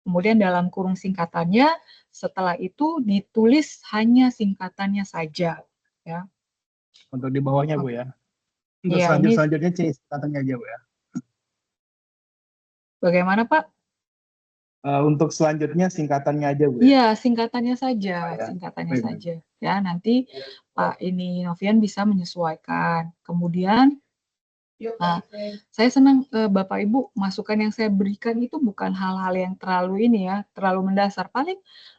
kemudian dalam kurung singkatannya, setelah itu ditulis hanya singkatannya saja. Ya. Untuk di bawahnya Bu ya? Untuk Ya, selanjutnya singkatannya aja Bu ya? Bagaimana Pak? Untuk selanjutnya singkatannya aja Bu ya? Iya, singkatannya saja. Ya, nanti Pak Novian bisa menyesuaikan. Kemudian saya senang Bapak Ibu masukan yang saya berikan itu bukan hal-hal yang terlalu terlalu mendasar. Paling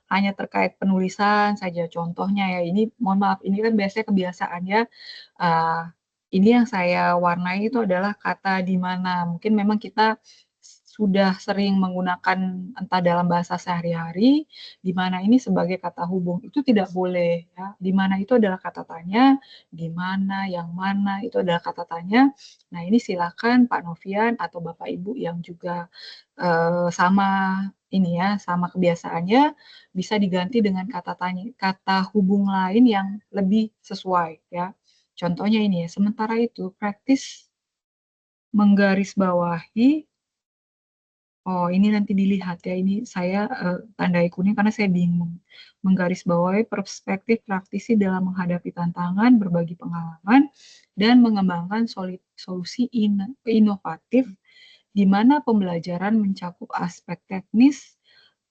hanya terkait penulisan saja. Contohnya ya, ini mohon maaf, ini kan biasanya kebiasaannya. Ini yang saya warnai itu adalah kata di mana. Mungkin memang kita sudah sering menggunakan entah dalam bahasa sehari-hari, di mana ini sebagai kata hubung itu tidak boleh ya. Di mana itu adalah kata tanya, di mana, yang mana itu adalah kata tanya. Nah, ini silakan Pak Novian atau Bapak Ibu yang juga sama kebiasaannya bisa diganti dengan kata tanya, kata hubung lain yang lebih sesuai ya. Contohnya ini ya, sementara itu praktis menggarisbawahi. Ini nanti dilihat ya, ini saya tandai kuning karena saya bingung. Menggarisbawahi perspektif praktisi dalam menghadapi tantangan, berbagi pengalaman, dan mengembangkan solusi inovatif di mana pembelajaran mencakup aspek teknis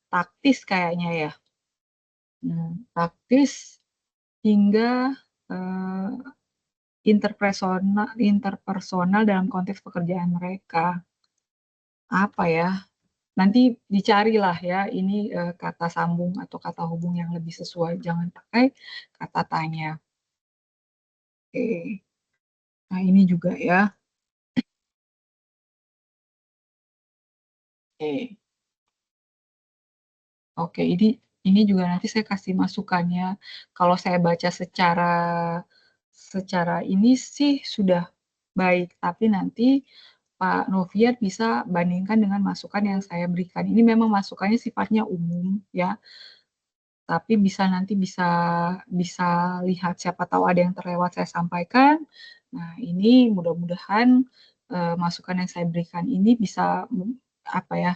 taktis kayaknya ya. Taktis hingga interpersonal dalam konteks pekerjaan mereka. Apa ya? Nanti dicarilah ya, ini kata sambung atau kata hubung yang lebih sesuai. Jangan pakai kata tanya. Oke. Nah, ini juga ya. Oke. Oke, ini juga nanti saya kasih masukannya. Kalau saya baca secara ini sih sudah baik, tapi nanti Pak Novian bisa bandingkan dengan masukan yang saya berikan. Ini memang masukannya sifatnya umum ya, tapi nanti bisa lihat, siapa tahu ada yang terlewat saya sampaikan. Nah, ini mudah-mudahan masukan yang saya berikan ini bisa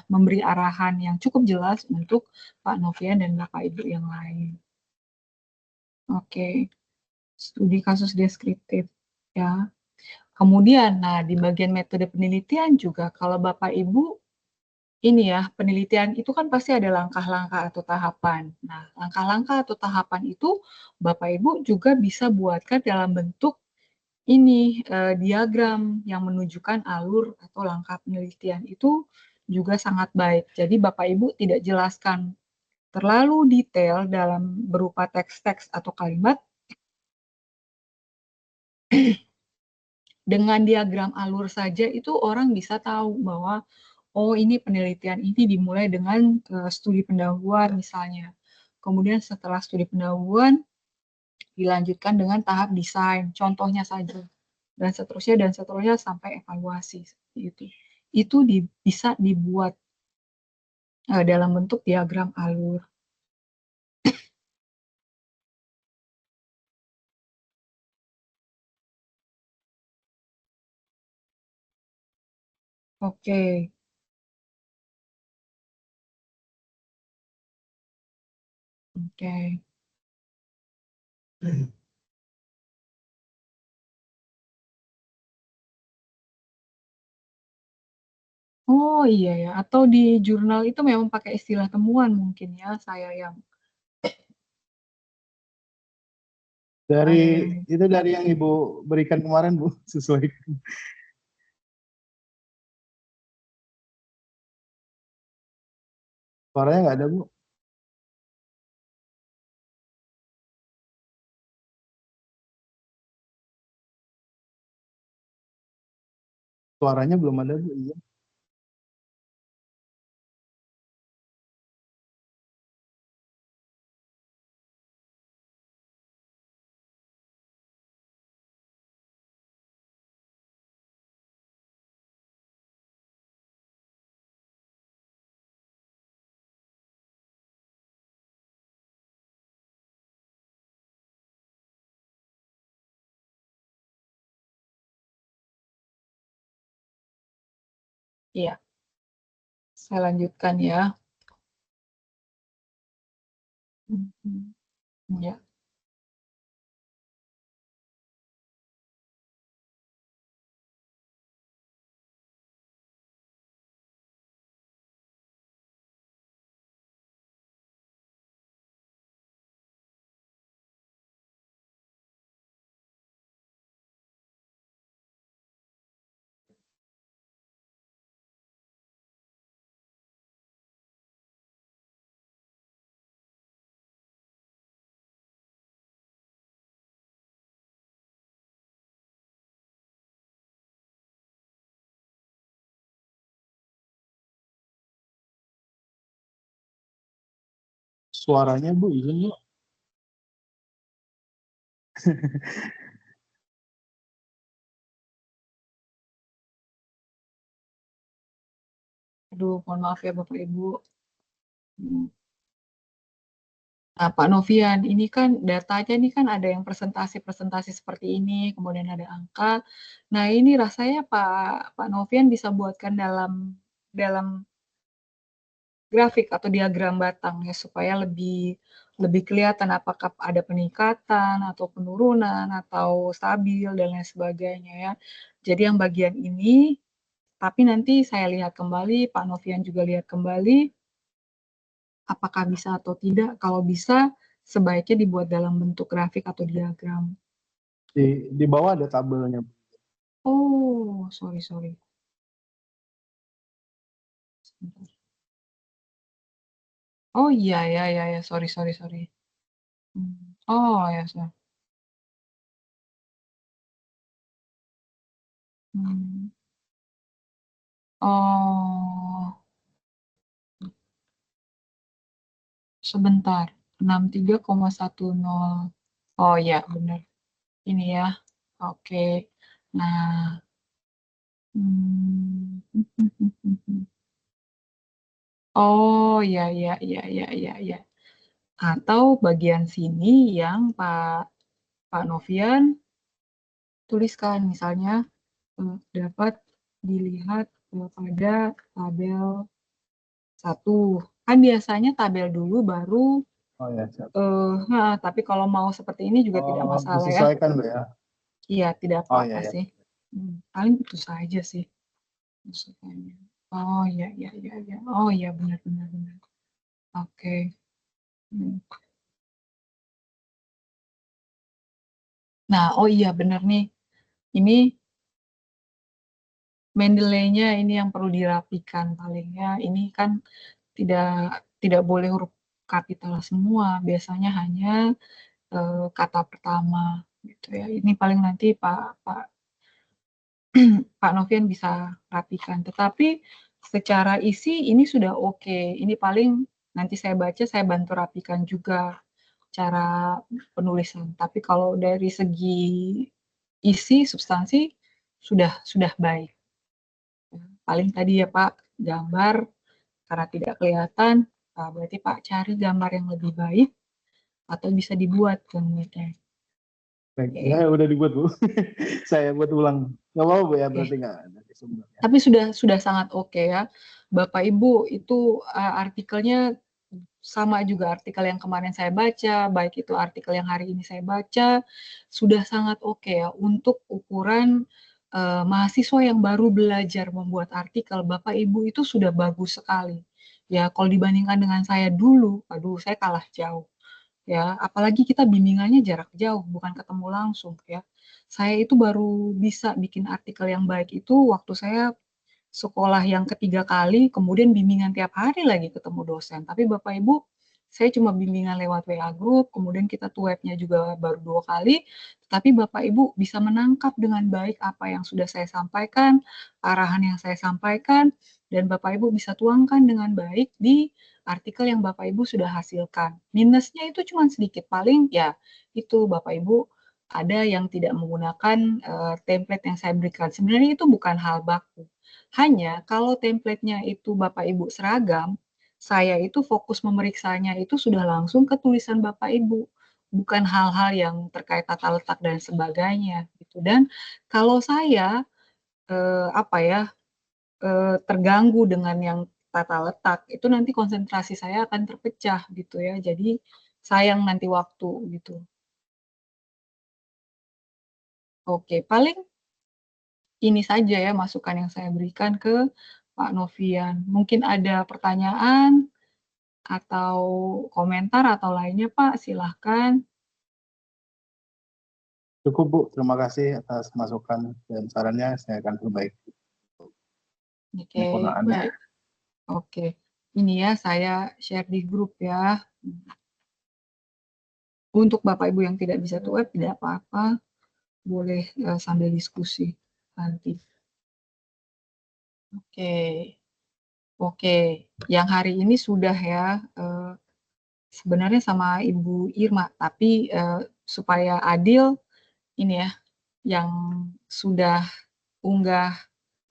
memberi arahan yang cukup jelas untuk Pak Novian dan Bapak Ibu yang lain. Oke, studi kasus deskriptif ya. Kemudian, nah di bagian metode penelitian juga, kalau Bapak Ibu ini ya, penelitian itu kan pasti ada langkah-langkah atau tahapan. Nah, langkah-langkah atau tahapan itu Bapak Ibu juga bisa buatkan dalam bentuk ini diagram yang menunjukkan alur atau langkah penelitian. Itu juga sangat baik. Jadi Bapak Ibu tidak jelaskan terlalu detail dalam berupa teks-teks atau kalimat. Dengan diagram alur saja itu orang bisa tahu bahwa oh ini penelitian ini dimulai dengan studi pendahuluan misalnya. Kemudian setelah studi pendahuluan dilanjutkan dengan tahap desain, contohnya saja. Dan seterusnya sampai evaluasi seperti itu. Itu bisa dibuat dalam bentuk diagram alur. Oke. Oke. Oh iya ya, atau di jurnal itu memang pakai istilah temuan mungkin ya, saya yang dari yang Ibu berikan kemarin, Bu, sesuai. Suaranya nggak ada, Bu. Suaranya belum ada, Bu. Iya. Iya. Saya lanjutkan ya. Ya. Suaranya, Bu, izin, Bu. Aduh, mohon maaf ya Bapak Ibu. Nah, Pak Novian, ini kan datanya ini kan ada yang presentasi seperti ini, kemudian ada angka. Nah, ini rasanya Pak Novian bisa buatkan dalam grafik atau diagram batang ya, supaya lebih kelihatan apakah ada peningkatan atau penurunan atau stabil dan lain sebagainya ya. Jadi yang bagian ini, tapi nanti saya lihat kembali, Pak Novian juga lihat kembali apakah bisa atau tidak? Kalau bisa, sebaiknya dibuat dalam bentuk grafik atau diagram. Di bawah ada tabelnya. Oh, sorry. Sebentar. Oh iya, ya, sorry. Oh ya, sorry. Oh, sebentar. 63,10. Oh ya, benar. Ini ya. Oke. Nah, hmm. Oh ya. Atau bagian sini yang Pak Novian tuliskan, misalnya dapat dilihat pada tabel 1. Kan biasanya tabel dulu baru Oh ya, siap. tapi kalau mau seperti ini juga tidak masalah ya. Disesuaikan, Mbak ya. Iya, tidak Oh apa-apa iya. sih. Paling itu saja sih masukannya. Oh iya. Oh iya, benar. Oke. Nah, oh iya benar nih. Ini Mendeley-nya ini yang perlu dirapikan paling ya. Ini kan tidak boleh huruf kapital semua. Biasanya hanya kata pertama gitu ya. Ini paling nanti Pak Novian bisa rapikan. Tetapi secara isi ini sudah oke. Ini paling nanti saya baca, saya bantu rapikan juga cara penulisan. Tapi kalau dari segi isi, substansi sudah baik. Paling tadi ya Pak, gambar karena tidak kelihatan, berarti Pak cari gambar yang lebih baik atau bisa dibuat gambarnya. Baik, ya udah dibuat Bu. Saya buat ulang. Nggak apa-apa Bu ya, berarti nggak ada sumbernya. Tapi sudah sangat oke ya. Bapak Ibu itu artikelnya sama juga artikel yang kemarin saya baca, baik itu artikel yang hari ini saya baca, sudah sangat oke ya untuk ukuran mahasiswa yang baru belajar membuat artikel. Bapak Ibu itu sudah bagus sekali. Ya, kalau dibandingkan dengan saya dulu, aduh saya kalah jauh. Ya, apalagi kita bimbingannya jarak jauh, bukan ketemu langsung ya. Saya itu baru bisa bikin artikel yang baik itu waktu saya sekolah yang ketiga kali, kemudian bimbingan tiap hari lagi ketemu dosen. Tapi Bapak Ibu, saya cuma bimbingan lewat WA Group, kemudian kita tuh webnya juga baru 2 kali, tapi Bapak Ibu bisa menangkap dengan baik apa yang sudah saya sampaikan, arahan yang saya sampaikan, dan Bapak Ibu bisa tuangkan dengan baik di artikel yang Bapak Ibu sudah hasilkan. Minusnya itu cuma sedikit, paling ya itu Bapak Ibu ada yang tidak menggunakan template yang saya berikan. Sebenarnya itu bukan hal baku. Hanya kalau template-nya itu Bapak Ibu seragam, saya itu fokus memeriksanya itu sudah langsung ke tulisan Bapak Ibu, bukan hal-hal yang terkait tata letak dan sebagainya gitu. Dan kalau saya terganggu dengan yang tata letak, itu nanti konsentrasi saya akan terpecah gitu ya. Jadi sayang nanti waktu gitu. Oke, paling ini saja ya masukan yang saya berikan ke Pak Novian. Mungkin ada pertanyaan atau komentar atau lainnya Pak, silahkan. Cukup Bu, terima kasih atas masukan dan sarannya. Saya akan perbaiki Oke, penggunaannya. baik. Oke, ini ya saya share di grup ya. Untuk Bapak Ibu yang tidak bisa tuh web, tidak apa-apa, boleh sambil diskusi nanti. Oke, yang hari ini sudah ya. Sebenarnya sama Ibu Irma, tapi supaya adil, ini ya, yang sudah unggah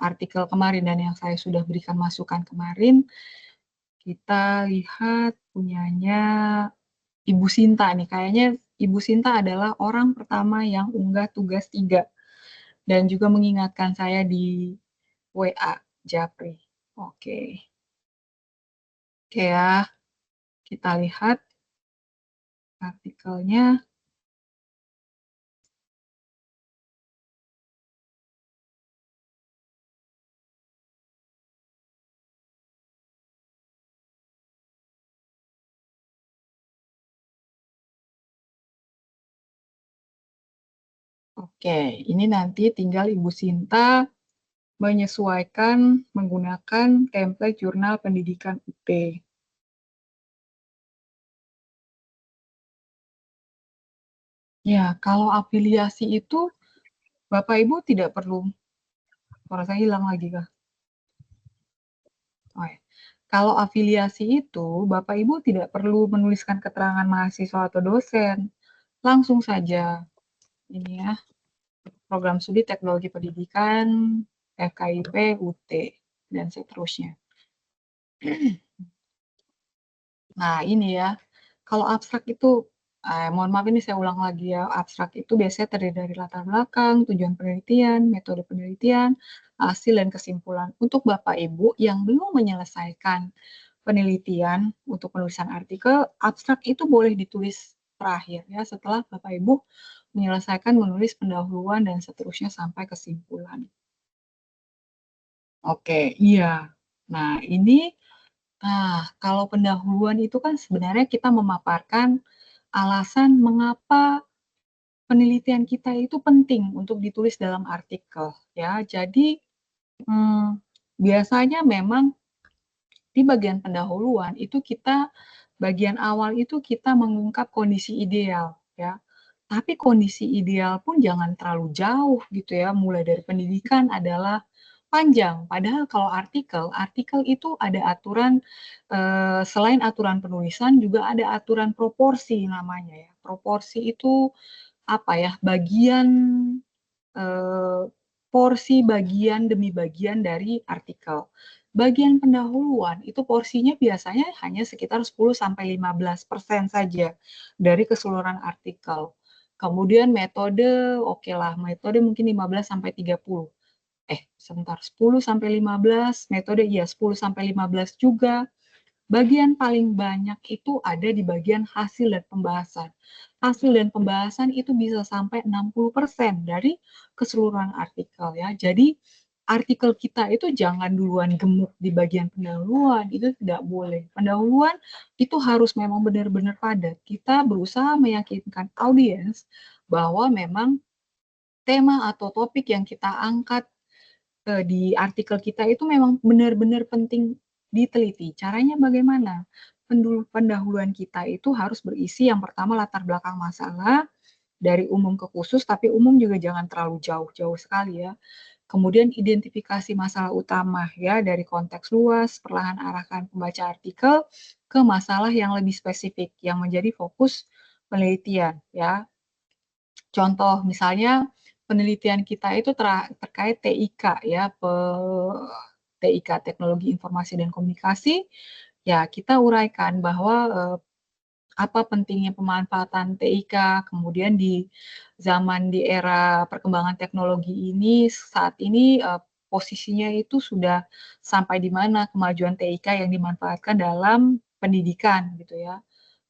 artikel kemarin dan yang saya sudah berikan masukan kemarin, kita lihat punyanya Ibu Sinta nih. Kayaknya Ibu Sinta adalah orang pertama yang unggah tugas 3 dan juga mengingatkan saya di WA Japri. Oke ya, kita lihat artikelnya. Oke, ini nanti tinggal Ibu Sinta menyesuaikan menggunakan template jurnal pendidikan UP. Ya, kalau afiliasi itu Bapak Ibu tidak perlu, suara saya hilang lagi kah? Oh, ya. Kalau afiliasi itu Bapak Ibu tidak perlu menuliskan keterangan mahasiswa atau dosen, langsung saja ini ya, program studi teknologi pendidikan, FKIP, UT, dan seterusnya. Nah, ini ya, kalau abstrak itu, mohon maaf ini saya ulang lagi ya, abstrak itu biasanya terdiri dari latar belakang, tujuan penelitian, metode penelitian, hasil dan kesimpulan. Untuk Bapak Ibu yang belum menyelesaikan penelitian untuk penulisan artikel, abstrak itu boleh ditulis terakhir ya, setelah Bapak Ibu menyelesaikan menulis pendahuluan dan seterusnya sampai kesimpulan. Oke, iya. Nah, ini kalau pendahuluan itu kan sebenarnya kita memaparkan alasan mengapa penelitian kita itu penting untuk ditulis dalam artikel ya. Jadi, biasanya memang di bagian pendahuluan itu bagian awal itu kita mengungkap kondisi ideal ya. Tapi kondisi ideal pun jangan terlalu jauh gitu ya, mulai dari pendidikan adalah panjang. Padahal kalau artikel itu ada aturan, selain aturan penulisan juga ada aturan proporsi namanya ya. Proporsi itu apa ya, bagian, porsi bagian demi bagian dari artikel. Bagian pendahuluan itu porsinya biasanya hanya sekitar 10-15% saja dari keseluruhan artikel. Kemudian metode, okelah, metode mungkin 15-30. Sebentar, 10-15, metode iya 10-15 juga. Bagian paling banyak itu ada di bagian hasil dan pembahasan. Hasil dan pembahasan itu bisa sampai 60% dari keseluruhan artikel ya. Jadi artikel kita itu jangan duluan gemuk di bagian pendahuluan, itu tidak boleh. Pendahuluan itu harus memang benar-benar padat. Kita berusaha meyakinkan audiens bahwa memang tema atau topik yang kita angkat di artikel kita itu memang benar-benar penting diteliti. Caranya bagaimana? Pendahuluan kita itu harus berisi yang pertama latar belakang masalah, dari umum ke khusus, tapi umum juga jangan terlalu jauh-jauh sekali ya. Kemudian identifikasi masalah utama ya, dari konteks luas, perlahan arahkan pembaca artikel ke masalah yang lebih spesifik, yang menjadi fokus penelitian ya. Contoh misalnya penelitian kita itu terkait TIK ya, TIK Teknologi Informasi dan Komunikasi, ya kita uraikan bahwa apa pentingnya pemanfaatan TIK, kemudian di era perkembangan teknologi ini, saat ini posisinya itu sudah sampai di mana kemajuan TIK yang dimanfaatkan dalam pendidikan gitu ya.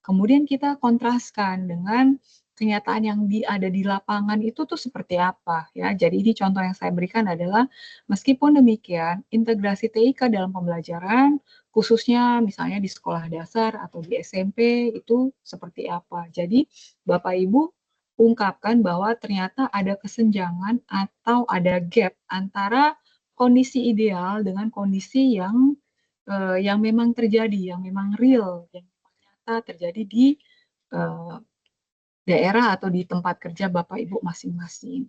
Kemudian kita kontraskan dengan kenyataan yang ada di lapangan itu tuh seperti apa ya. Jadi ini contoh yang saya berikan adalah meskipun demikian integrasi TIK dalam pembelajaran khususnya misalnya di sekolah dasar atau di SMP itu seperti apa. Jadi Bapak Ibu ungkapkan bahwa ternyata ada kesenjangan atau ada gap antara kondisi ideal dengan kondisi yang memang terjadi, yang memang real, yang terjadi di daerah atau di tempat kerja Bapak Ibu masing-masing.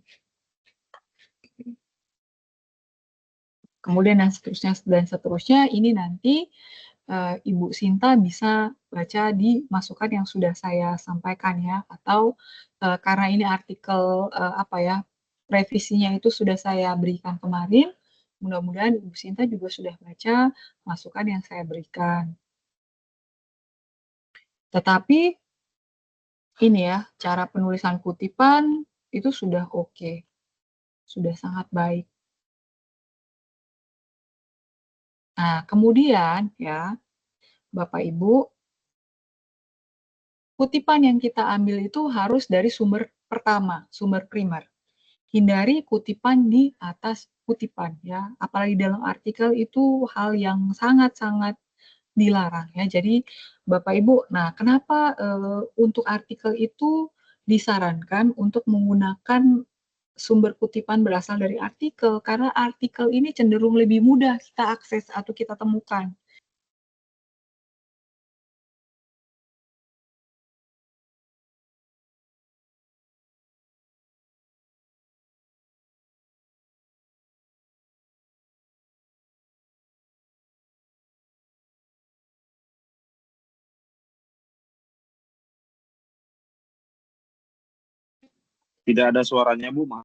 Kemudian dan seterusnya ini nanti Ibu Sinta bisa baca di masukan yang sudah saya sampaikan ya, atau karena ini artikel revisinya itu sudah saya berikan kemarin, mudah-mudahan Ibu Sinta juga sudah baca masukan yang saya berikan. Tetapi ini ya, cara penulisan kutipan itu sudah oke, sudah sangat baik. Nah, kemudian ya, Bapak Ibu, kutipan yang kita ambil itu harus dari sumber pertama, sumber primer. Hindari kutipan di atas kutipan ya, apalagi dalam artikel itu hal yang sangat-sangat dilarang ya. Jadi Bapak Ibu, nah kenapa untuk artikel itu disarankan untuk menggunakan sumber kutipan berasal dari artikel, karena artikel ini cenderung lebih mudah kita akses atau kita temukan. Tidak ada suaranya, Bu. Maaf.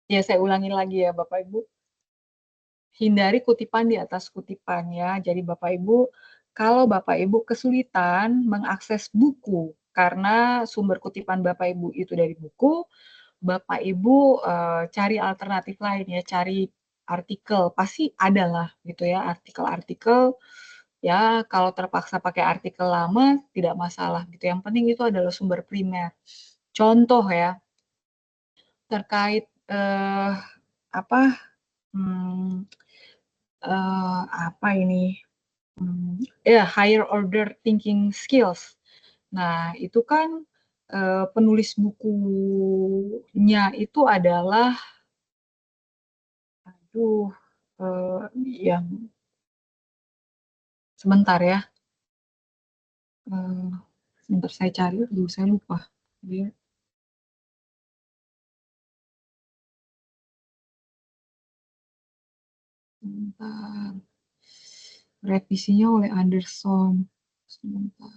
Ya, saya ulangi lagi ya Bapak Ibu. Hindari kutipan di atas kutipan ya. Jadi Bapak Ibu, kalau Bapak Ibu kesulitan mengakses buku karena sumber kutipan Bapak Ibu itu dari buku, Bapak Ibu cari alternatif lain ya, cari artikel. Pasti ada lah gitu ya, artikel-artikel. Ya, kalau terpaksa pakai artikel lama tidak masalah gitu. Yang penting itu adalah sumber primer. Contoh ya, terkait apa hmm, apa ini ya higher order thinking skills. Nah itu kan penulis bukunya itu adalah yang sebentar ya, sebentar saya cari dulu, saya lupa dia. Sebentar. Revisinya oleh Anderson. Sebentar.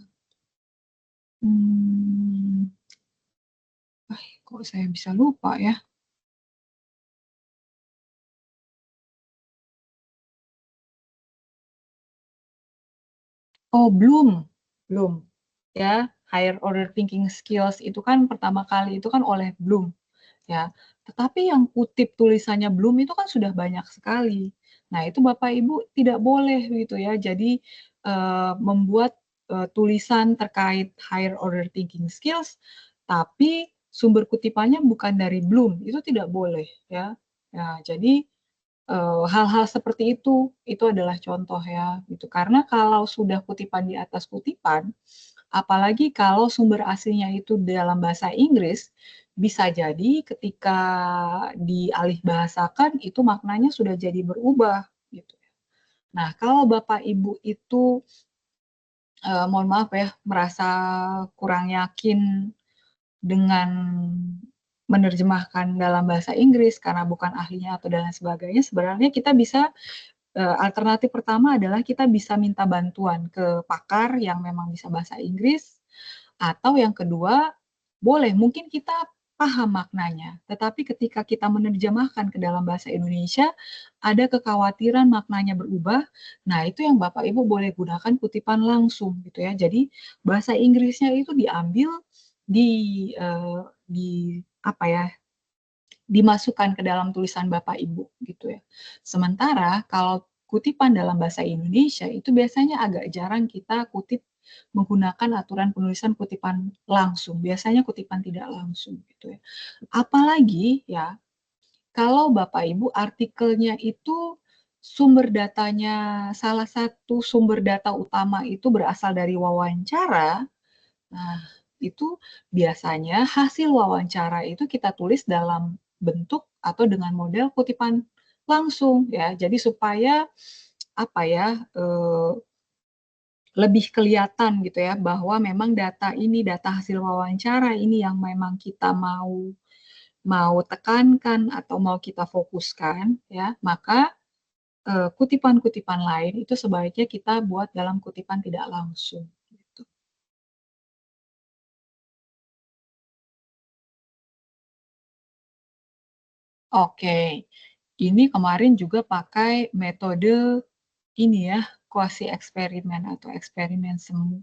Kok saya bisa lupa ya? Oh, belum ya. Higher order thinking skills itu kan pertama kali itu kan oleh Bloom ya. Tetapi yang kutip tulisannya Bloom itu kan sudah banyak sekali. Nah, itu Bapak Ibu tidak boleh gitu ya. Jadi membuat tulisan terkait higher order thinking skills, tapi sumber kutipannya bukan dari Bloom, itu tidak boleh ya. Nah, jadi hal-hal seperti itu adalah contoh ya, gitu. Karena kalau sudah kutipan di atas kutipan, apalagi kalau sumber aslinya itu dalam bahasa Inggris, bisa jadi ketika dialih bahasakan itu maknanya sudah jadi berubah, gitu. Nah, kalau Bapak Ibu itu mohon maaf ya, merasa kurang yakin dengan menerjemahkan dalam bahasa Inggris karena bukan ahlinya atau dan sebagainya, sebenarnya kita bisa alternatif pertama adalah kita bisa minta bantuan ke pakar yang memang bisa bahasa Inggris, atau yang kedua, boleh mungkin kita paham maknanya, tetapi ketika kita menerjemahkan ke dalam bahasa Indonesia, ada kekhawatiran maknanya berubah. Nah, itu yang Bapak Ibu boleh gunakan kutipan langsung gitu ya. Jadi bahasa Inggrisnya itu diambil di apa ya? Dimasukkan ke dalam tulisan Bapak Ibu gitu ya. Sementara kalau kutipan dalam bahasa Indonesia itu biasanya agak jarang kita kutip menggunakan aturan penulisan kutipan langsung. Biasanya kutipan tidak langsung gitu ya. Apalagi ya kalau Bapak Ibu artikelnya itu sumber datanya, salah satu sumber data utama itu berasal dari wawancara. Nah, itu biasanya hasil wawancara itu kita tulis dalam bentuk atau dengan model kutipan langsung ya. Jadi supaya apa ya, lebih kelihatan gitu ya bahwa memang data ini, data hasil wawancara ini yang memang kita mau tekankan atau mau kita fokuskan ya, maka kutipan-kutipan lain itu sebaiknya kita buat dalam kutipan tidak langsung. Gitu. Oke, ini kemarin juga pakai metode ini ya, kuasi eksperimen atau eksperimen semu.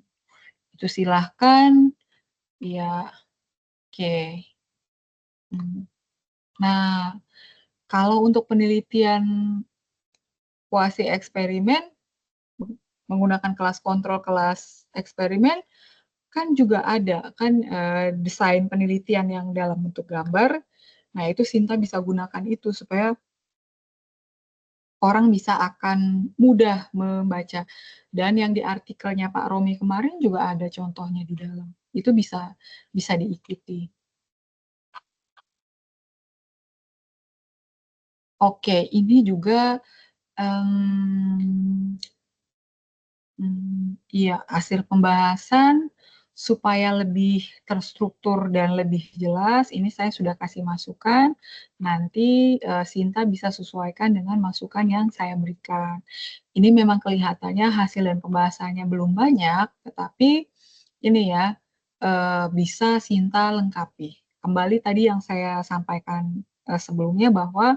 Itu silahkan, ya, oke. Nah, kalau untuk penelitian kuasi eksperimen, menggunakan kelas kontrol kelas eksperimen, kan juga ada kan desain penelitian yang dalam bentuk gambar. Nah, itu Sinta bisa gunakan itu supaya orang bisa akan mudah membaca. Dan yang di artikelnya Pak Romi kemarin juga ada contohnya di dalam. Itu bisa diikuti. Oke, ini juga iya, hasil pembahasan supaya lebih terstruktur dan lebih jelas, ini saya sudah kasih masukan. Nanti Sinta bisa sesuaikan dengan masukan yang saya berikan. Ini memang kelihatannya hasil dan pembahasannya belum banyak, tetapi ini ya bisa Sinta lengkapi. Kembali tadi yang saya sampaikan sebelumnya bahwa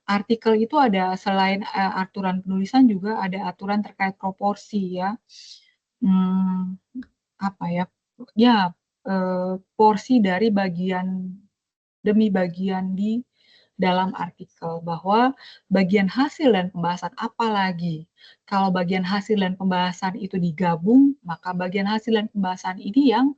artikel itu ada selain aturan penulisan juga ada aturan terkait proporsi ya. Apa ya? Ya, porsi dari bagian demi bagian di dalam artikel bahwa bagian hasil dan pembahasan apalagi kalau bagian hasil dan pembahasan itu digabung, maka bagian hasil dan pembahasan ini yang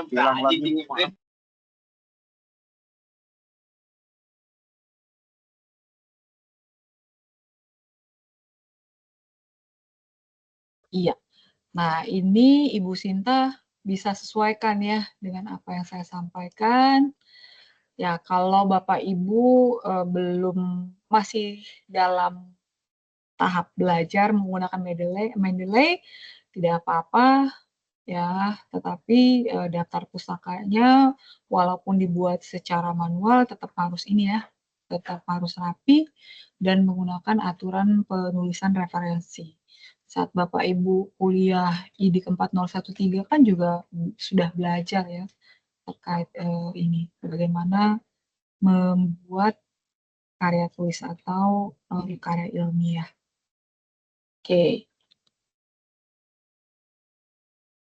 Bilang lagi, Bu, maaf. iya. Nah, ini Ibu Sinta bisa sesuaikan ya dengan apa yang saya sampaikan. Ya, kalau Bapak Ibu belum masih dalam tahap belajar menggunakan Mendeley tidak apa-apa ya, tetapi daftar pustakanya walaupun dibuat secara manual tetap harus ini ya, tetap harus rapi dan menggunakan aturan penulisan referensi. Saat Bapak Ibu kuliah IDIK 4013 kan juga sudah belajar ya terkait ini bagaimana membuat karya tulis atau karya ilmiah. Oke.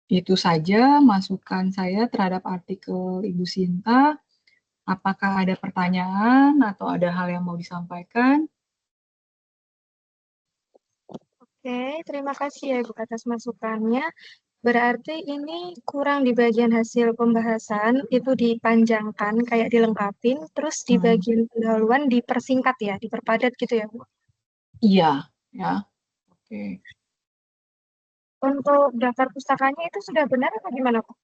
Itu saja masukan saya terhadap artikel Ibu Sinta. Apakah ada pertanyaan atau ada hal yang mau disampaikan? Oke, terima kasih ya Ibu atas masukannya. Berarti ini kurang di bagian hasil pembahasan, itu dipanjangkan, kayak dilengkapin, terus di bagian pendahuluan dipersingkat ya, diperpadat gitu ya Bu? Iya, ya. Oke. Untuk daftar pustakanya itu sudah benar atau gimana Bu?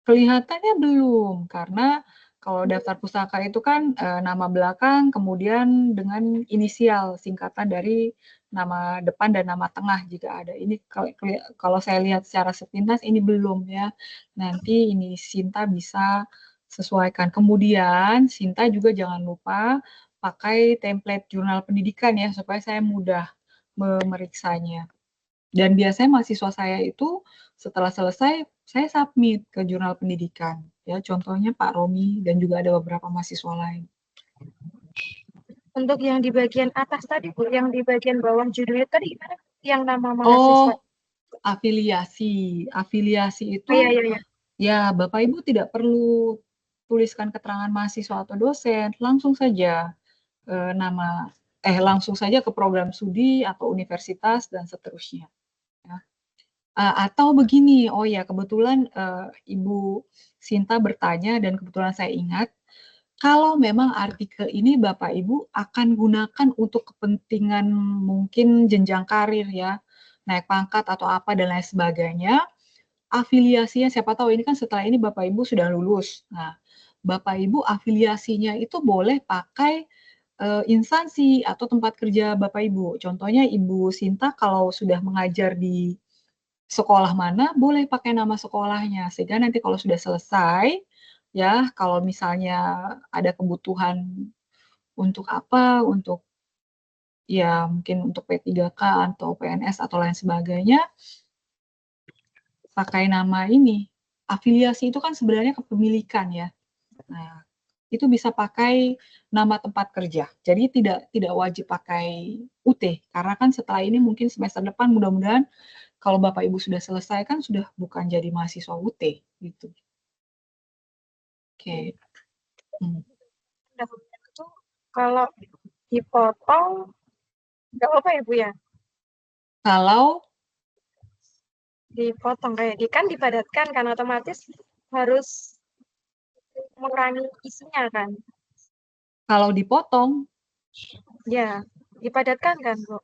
Kelihatannya belum, karena kalau daftar pustaka itu kan nama belakang, kemudian dengan inisial singkatan dari nama depan dan nama tengah jika ada. Ini kalau saya lihat secara sepintas ini belum ya. Nanti ini Sinta bisa sesuaikan. Kemudian Sinta juga jangan lupa pakai template jurnal pendidikan ya, supaya saya mudah memeriksanya. Dan biasanya mahasiswa saya itu setelah selesai, saya submit ke jurnal pendidikan. Ya, contohnya Pak Romi dan juga ada beberapa mahasiswa lain. Untuk yang di bagian atas tadi Bu, yang di bagian bawah judulnya tadi gimana? Yang nama mahasiswa? Oh, afiliasi. Afiliasi itu, Iya. ya Bapak Ibu tidak perlu tuliskan keterangan mahasiswa atau dosen, langsung saja langsung saja ke program studi atau universitas dan seterusnya. Ya. Atau begini, oh ya kebetulan Ibu Sinta bertanya dan kebetulan saya ingat, kalau memang artikel ini Bapak Ibu akan gunakan untuk kepentingan mungkin jenjang karir ya, naik pangkat atau apa dan lain sebagainya, afiliasinya siapa tahu ini kan setelah ini Bapak Ibu sudah lulus. Nah, Bapak Ibu afiliasinya itu boleh pakai instansi atau tempat kerja Bapak Ibu. Contohnya Ibu Sinta kalau sudah mengajar di sekolah mana, boleh pakai nama sekolahnya. Sehingga nanti kalau sudah selesai, ya kalau misalnya ada kebutuhan untuk apa, untuk ya mungkin untuk P3K atau PNS atau lain sebagainya, pakai nama ini. Afiliasi itu kan sebenarnya kepemilikan ya. Nah, itu bisa pakai nama tempat kerja. Jadi tidak wajib pakai UT karena kan setelah ini mungkin semester depan mudah-mudahan kalau Bapak Ibu sudah selesai kan sudah bukan jadi mahasiswa UT gitu. Oke. Hmm. Pendahuluan itu kalau dipotong nggak apa ya Bu ya? Kalau Dipotong kayak kan dipadatkan kan otomatis harus mengurangi isinya kan? kalau dipotong, Ya, dipadatkan kan Bu?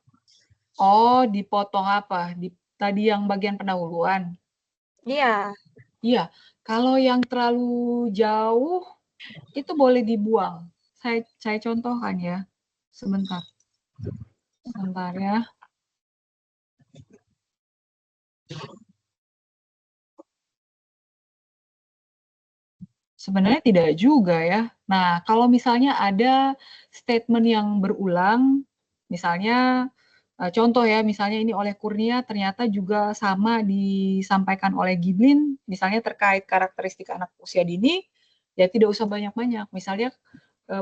oh dipotong apa? Tadi yang bagian pendahuluan. Iya. Iya, kalau yang terlalu jauh itu boleh dibuang. Saya contohkan ya. Sebentar. Sebentar ya. Sebenarnya tidak juga ya. Nah, kalau misalnya ada statement yang berulang, misalnya contoh ya, misalnya ini oleh Kurnia ternyata juga sama disampaikan oleh Giblin, misalnya terkait karakteristik anak usia dini, ya tidak usah banyak-banyak. Misalnya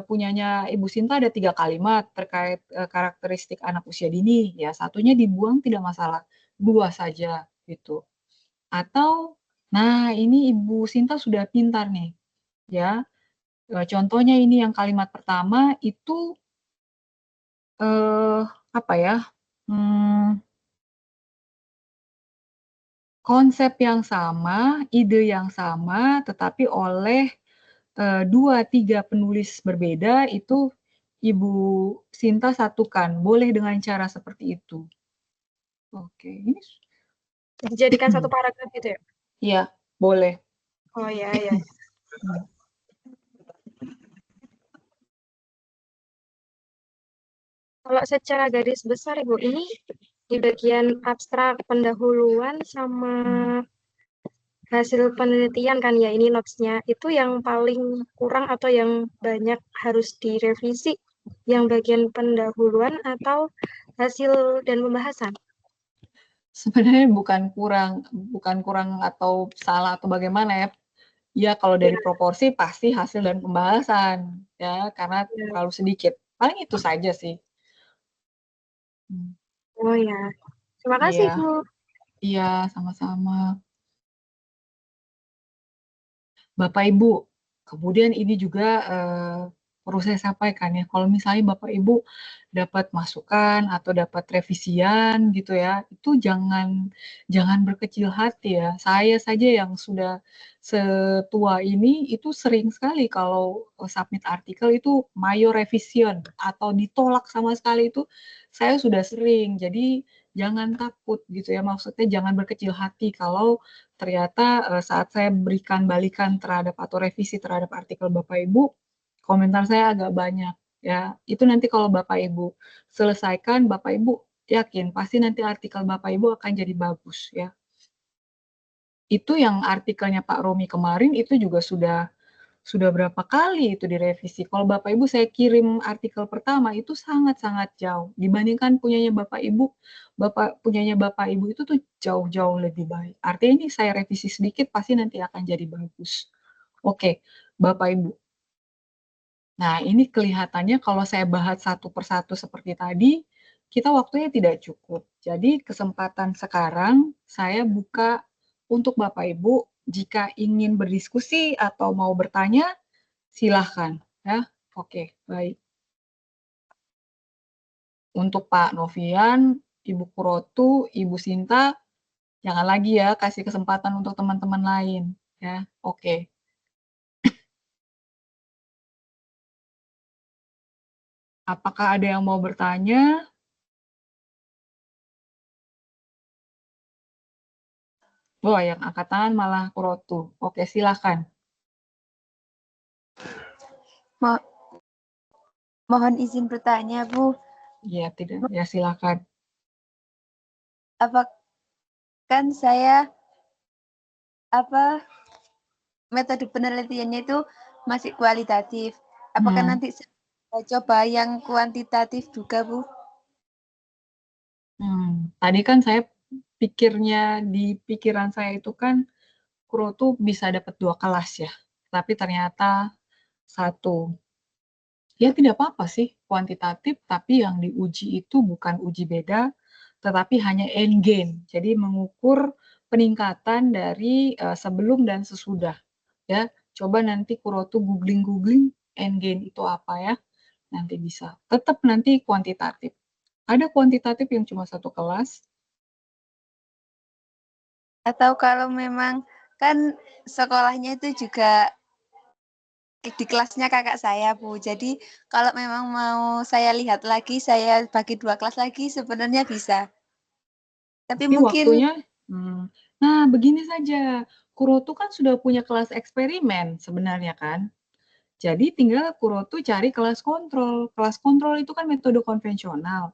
punyanya Ibu Sinta ada 3 kalimat terkait karakteristik anak usia dini, ya satunya dibuang tidak masalah, 2 saja gitu. Atau, nah ini Ibu Sinta sudah pintar nih, ya. Contohnya ini yang kalimat pertama itu apa ya? Konsep yang sama, ide yang sama, tetapi oleh 2-3 penulis berbeda itu Ibu Sinta satukan. Boleh dengan cara seperti itu. Oke, ini Dijadikan satu paragraf gitu ya? iya, boleh. Oh iya, iya. Kalau secara garis besar Ibu, ini di bagian abstrak pendahuluan sama hasil penelitian kan ya, ini notes-nya. Itu yang paling kurang atau yang banyak harus direvisi? Yang bagian pendahuluan atau hasil dan pembahasan? Sebenarnya bukan kurang atau salah atau bagaimana ya. Ya kalau dari proporsi pasti hasil dan pembahasan ya, karena terlalu sedikit. Paling itu saja sih. Oh ya, terima kasih Iya. Bu. Iya, sama-sama. Bapak Ibu, kemudian ini juga perlu saya sampaikan ya, kalau misalnya Bapak Ibu dapat masukan atau dapat revisian gitu ya, itu jangan berkecil hati ya. Saya saja yang sudah setua ini itu sering sekali kalau submit artikel itu mayor revision atau ditolak sama sekali itu saya sudah sering. Jadi jangan takut gitu ya, maksudnya jangan berkecil hati kalau ternyata saat saya berikan balikan terhadap atau revisi terhadap artikel Bapak Ibu, komentar saya agak banyak ya. Itu nanti kalau Bapak Ibu selesaikan, Bapak Ibu yakin pasti nanti artikel Bapak Ibu akan jadi bagus ya. Itu yang artikelnya Pak Romi kemarin itu juga sudah berapa kali itu direvisi. Kalau Bapak Ibu saya kirim artikel pertama itu sangat-sangat jauh dibandingkan punyanya Bapak Ibu. Punyanya Bapak Ibu itu tuh jauh-jauh lebih baik. Artinya ini saya revisi sedikit pasti nanti akan jadi bagus. Oke, Bapak Ibu. Nah, ini kelihatannya kalau saya bahas satu persatu seperti tadi, kita waktunya tidak cukup. Jadi kesempatan sekarang saya buka untuk Bapak Ibu, jika ingin berdiskusi atau mau bertanya, silahkan. Ya, oke, baik. Untuk Pak Novian, Ibu Kurotu, Ibu Sinta, jangan lagi ya kasih kesempatan untuk teman-teman lain. Ya, oke. Apakah ada yang mau bertanya? Wah, yang angkat tangan malah Kurotu. Oke, silakan. Mohon izin bertanya, Bu. Ya, tidak. Ya, silakan. Kan saya metode penelitiannya itu masih kualitatif. Apakah nanti saya coba yang kuantitatif juga, Bu? Tadi kan saya di pikiran saya itu kan Kurotu bisa dapat 2 kelas ya, tapi ternyata 1. Ya tidak apa-apa sih kuantitatif, tapi yang diuji itu bukan uji beda, tetapi hanya end game. Jadi mengukur peningkatan dari sebelum dan sesudah, ya. Coba nanti Kurotu googling endgame itu apa ya. Nanti bisa. Tetap nanti kuantitatif. Ada kuantitatif yang cuma satu kelas. Atau kalau memang kan sekolahnya itu juga di kelasnya kakak saya, Bu. Jadi kalau memang mau saya lihat lagi, saya bagi 2 kelas lagi sebenarnya bisa. Tapi Tapi mungkin waktunya, nah begini saja. Kurotu kan sudah punya kelas eksperimen sebenarnya kan. Jadi tinggal Kurotu cari kelas kontrol. Kelas kontrol itu kan metode konvensional.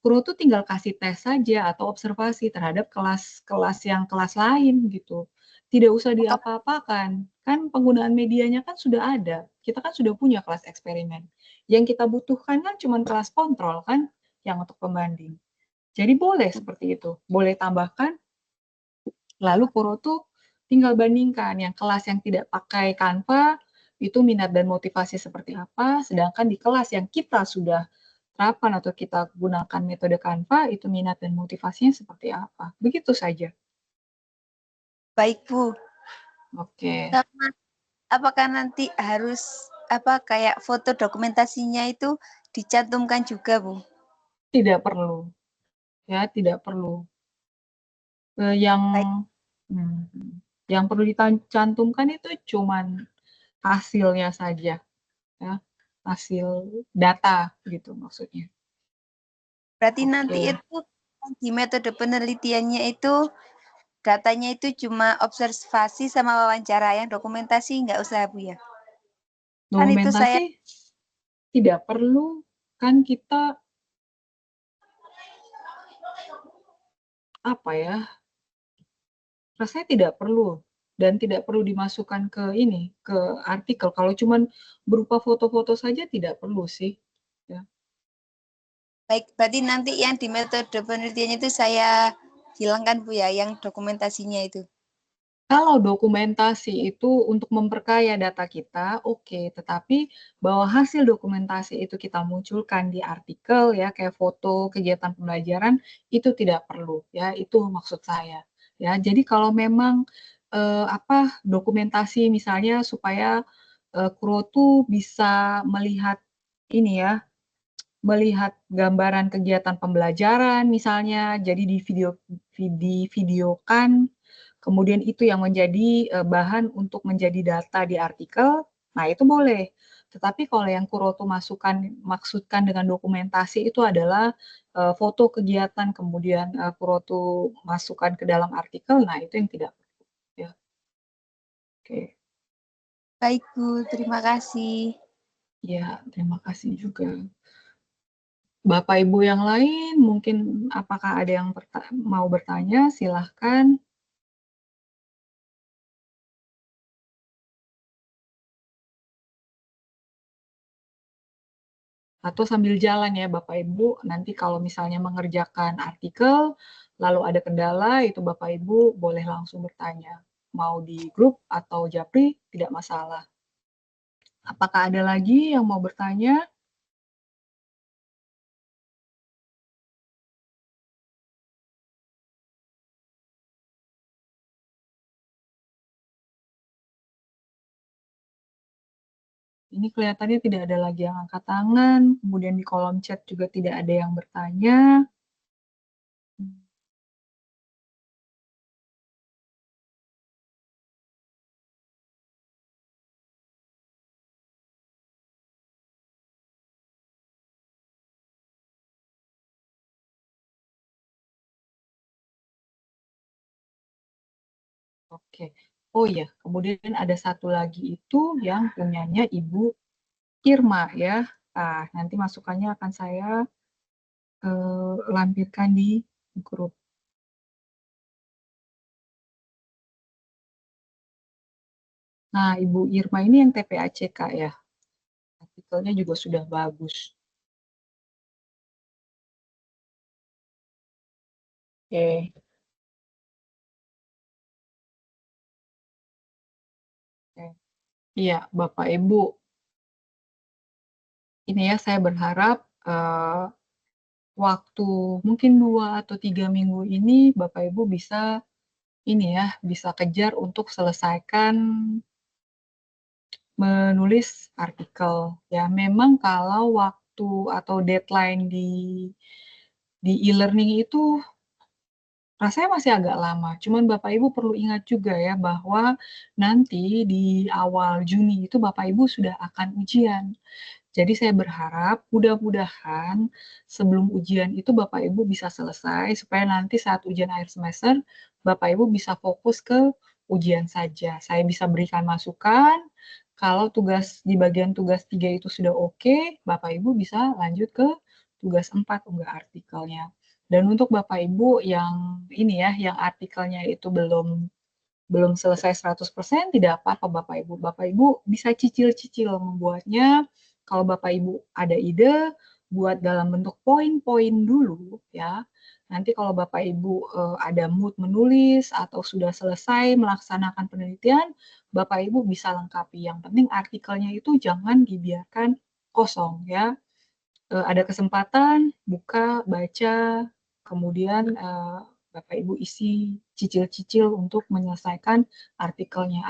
Kurotu tinggal kasih tes saja atau observasi terhadap kelas-kelas yang kelas lain gitu. Tidak usah diapa-apakan. Kan penggunaan medianya kan sudah ada. Kita kan sudah punya kelas eksperimen. Yang kita butuhkan kan cuma kelas kontrol kan yang untuk pembanding. Jadi boleh seperti itu. Boleh tambahkan, lalu Kurotu tinggal bandingkan. Yang kelas yang tidak pakai Canva, itu minat dan motivasi seperti apa, sedangkan di kelas yang kita sudah terapkan atau kita gunakan metode Canva, itu minat dan motivasinya seperti apa. Begitu saja. baik, Bu. Oke. Sama apakah nanti harus kayak foto dokumentasinya itu dicantumkan juga, Bu? Tidak perlu. Ya, tidak perlu. Yang Baik. yang perlu dicantumkan itu cuman hasilnya saja, ya, hasil data gitu maksudnya. Berarti Oke. nanti itu di metode penelitiannya itu datanya itu cuma observasi sama wawancara, yang dokumentasi nggak usah, Bu ya? Kan itu saya Dokumentasi tidak perlu, kan kita apa ya? Rasanya tidak perlu dan tidak perlu dimasukkan ke ini, ke artikel. Kalau cuman berupa foto-foto saja tidak perlu sih. Ya. baik, berarti nanti yang di metode penelitiannya itu saya hilangkan, Bu ya, yang dokumentasinya itu. Kalau dokumentasi itu untuk memperkaya data kita, oke. Tetapi bahwa hasil dokumentasi itu kita munculkan di artikel ya, kayak foto kegiatan pembelajaran, itu tidak perlu ya, itu maksud saya. Ya, jadi kalau memang dokumentasi misalnya supaya Kurotu bisa melihat ini ya, melihat gambaran kegiatan pembelajaran misalnya, jadi videokan, kemudian itu yang menjadi bahan untuk menjadi data di artikel, nah itu boleh. Tetapi kalau yang Kurotu maksudkan dengan dokumentasi itu adalah foto kegiatan, kemudian Kurotu masukkan ke dalam artikel, nah itu yang tidak perlu. Ya. Oke. Baik, Bu, terima kasih. Ya, terima kasih juga. Bapak Ibu yang lain, mungkin apakah ada yang mau bertanya? Silahkan. Atau sambil jalan ya Bapak Ibu, nanti kalau misalnya mengerjakan artikel, lalu ada kendala, itu Bapak Ibu boleh langsung bertanya. Mau di grup atau japri, tidak masalah. Apakah ada lagi yang mau bertanya? Ini kelihatannya tidak ada lagi yang angkat tangan, kemudian di kolom chat juga tidak ada yang bertanya. Oke. Oh iya, kemudian ada satu lagi itu yang punyanya Ibu Irma ya. Nah, nanti masukannya akan saya lampirkan di grup. Nah, Ibu Irma ini yang TPACK ya. Artikelnya juga sudah bagus. Oke. Oke. Iya, Bapak Ibu. Ini ya, saya berharap waktu mungkin 2 atau 3 minggu ini Bapak Ibu bisa ini ya, bisa kejar untuk selesaikan menulis artikel. Ya, memang kalau waktu atau deadline di e-learning itu rasanya masih agak lama. Cuman Bapak Ibu perlu ingat juga ya bahwa nanti di awal Juni itu Bapak Ibu sudah akan ujian. Jadi saya berharap mudah-mudahan sebelum ujian itu Bapak Ibu bisa selesai supaya nanti saat ujian akhir semester Bapak Ibu bisa fokus ke ujian saja. Saya bisa berikan masukan, kalau tugas di bagian tugas 3 itu sudah oke, Bapak Ibu bisa lanjut ke tugas 4 unggah artikelnya. Dan untuk Bapak Ibu yang ini ya, yang artikelnya itu belum selesai 100%, tidak apa-apa Bapak Ibu. Bapak Ibu bisa cicil-cicil membuatnya. Kalau Bapak Ibu ada ide, buat dalam bentuk poin-poin dulu ya. Nanti kalau Bapak Ibu ada mood menulis atau sudah selesai melaksanakan penelitian, Bapak Ibu bisa lengkapi. Yang penting artikelnya itu jangan dibiarkan kosong ya. Ada kesempatan, buka, baca, kemudian Bapak Ibu isi cicil-cicil untuk menyelesaikan artikelnya.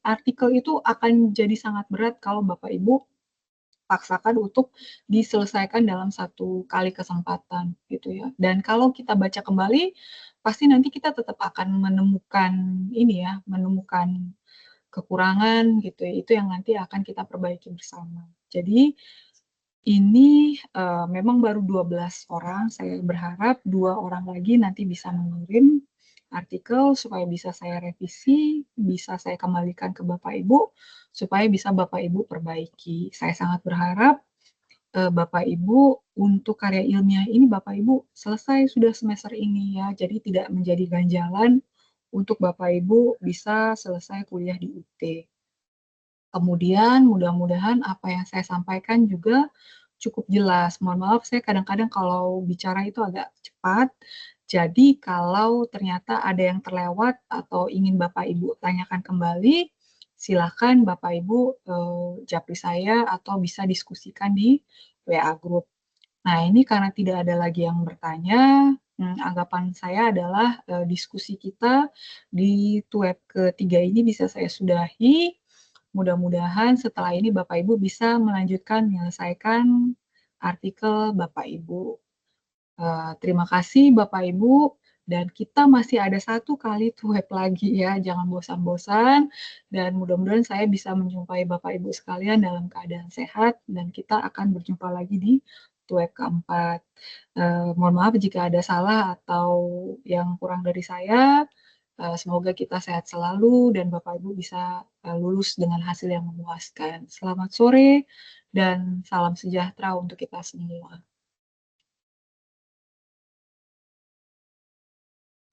Artikel itu akan jadi sangat berat kalau Bapak Ibu paksakan untuk diselesaikan dalam satu kali kesempatan gitu ya. Dan kalau kita baca kembali, pasti nanti kita tetap akan menemukan ini ya, menemukan kekurangan gitu ya. Itu yang nanti akan kita perbaiki bersama. Jadi ini memang baru 12 orang, saya berharap 2 orang lagi nanti bisa mengirim artikel supaya bisa saya revisi, bisa saya kembalikan ke Bapak Ibu, supaya bisa Bapak Ibu perbaiki. Saya sangat berharap Bapak Ibu untuk karya ilmiah ini Bapak Ibu selesai sudah semester ini ya, jadi tidak menjadi ganjalan untuk Bapak Ibu bisa selesai kuliah di UT. Kemudian mudah-mudahan apa yang saya sampaikan juga cukup jelas. Mohon maaf saya kadang-kadang kalau bicara itu agak cepat. Jadi kalau ternyata ada yang terlewat atau ingin Bapak Ibu tanyakan kembali, silakan Bapak Ibu japri saya atau bisa diskusikan di WA Group. Nah ini karena tidak ada lagi yang bertanya, anggapan saya adalah diskusi kita di web ketiga ini bisa saya sudahi. Mudah-mudahan setelah ini Bapak Ibu bisa melanjutkan menyelesaikan artikel Bapak Ibu. Terima kasih Bapak Ibu, dan kita masih ada 1 kali web lagi ya, jangan bosan-bosan, dan mudah-mudahan saya bisa menjumpai Bapak Ibu sekalian dalam keadaan sehat, dan kita akan berjumpa lagi di web keempat. Mohon maaf jika ada salah atau yang kurang dari saya. Semoga kita sehat selalu dan Bapak Ibu bisa lulus dengan hasil yang memuaskan. Selamat sore dan salam sejahtera untuk kita semua.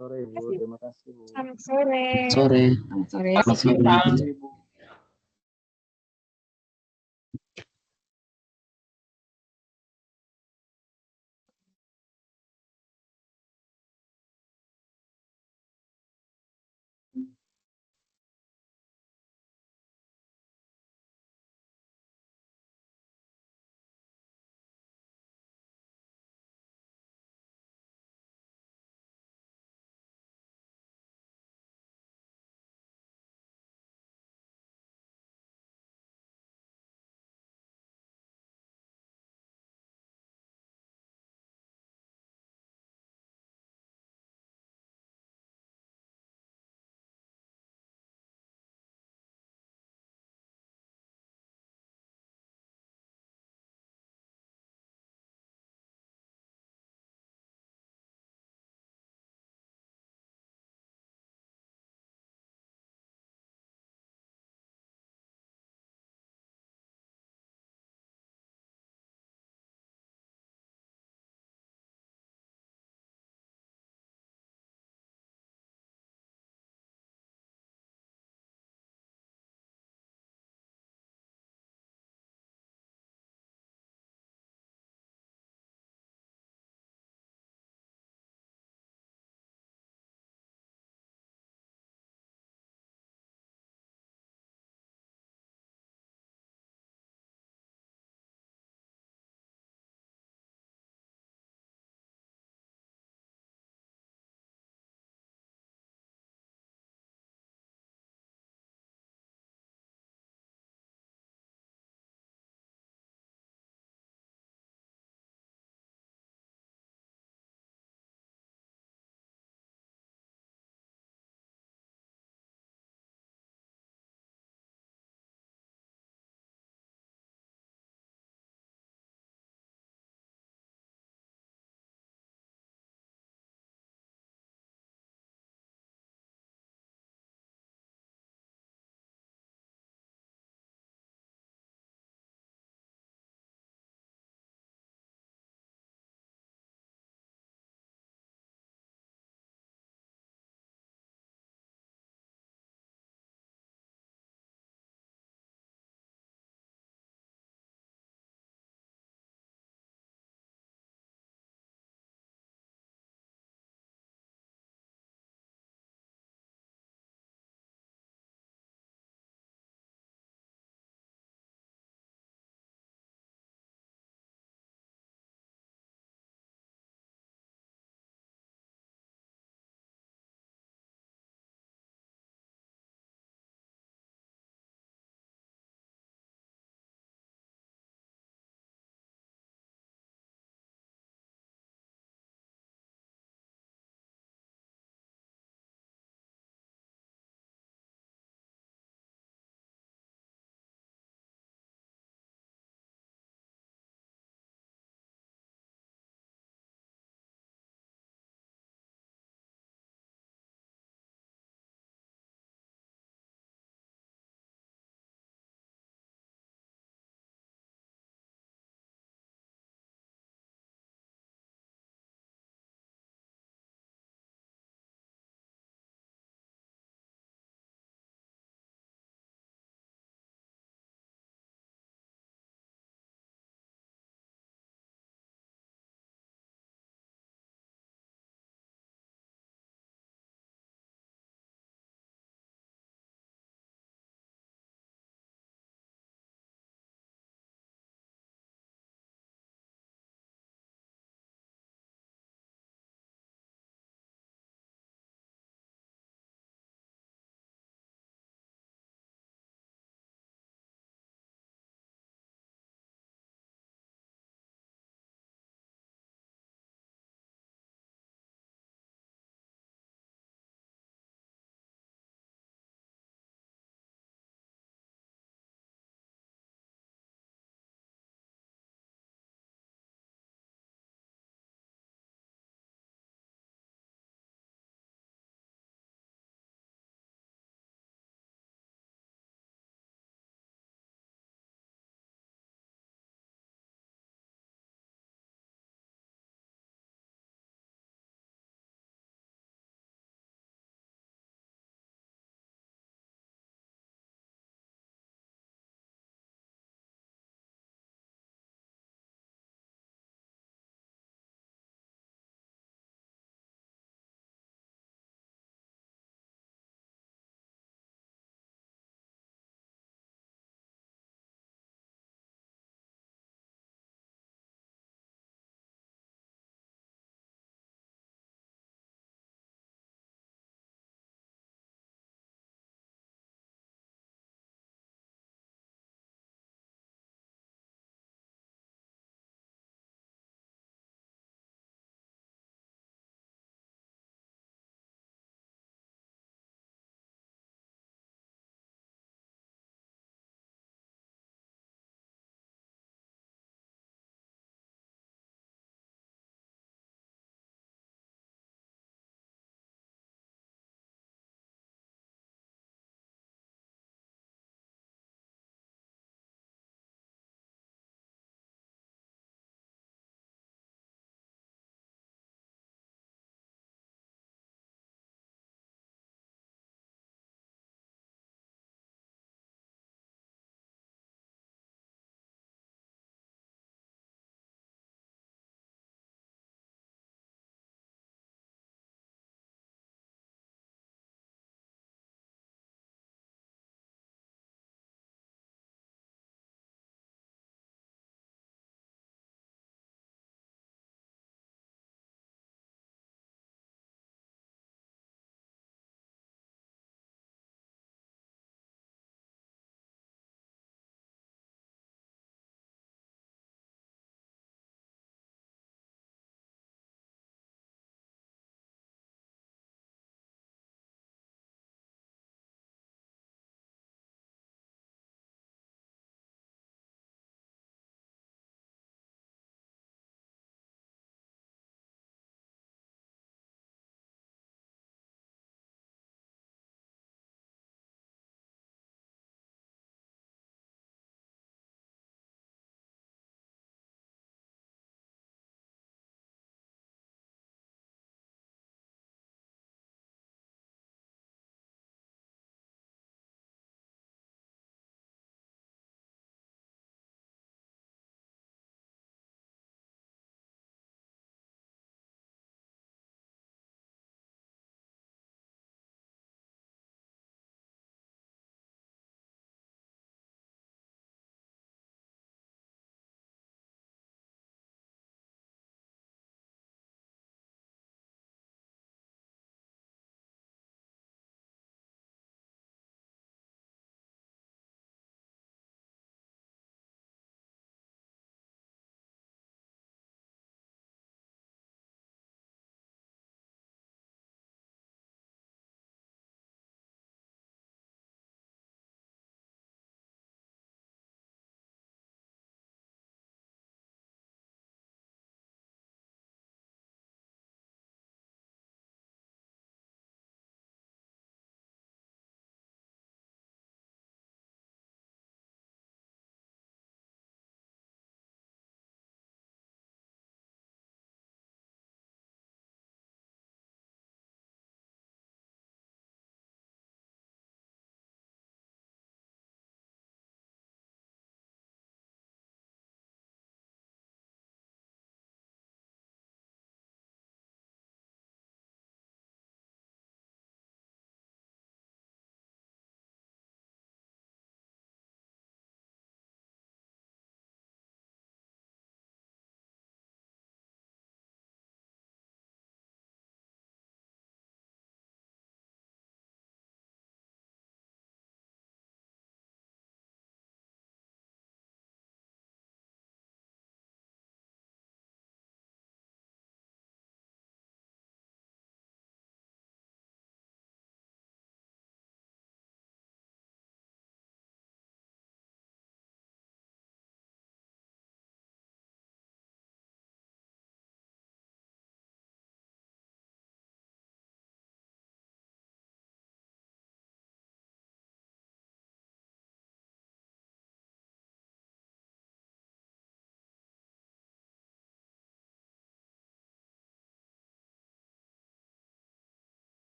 Sore Bu, terima kasih Bu. Selamat sore. Sore. Selamat sore. Selamat sore. Ibu.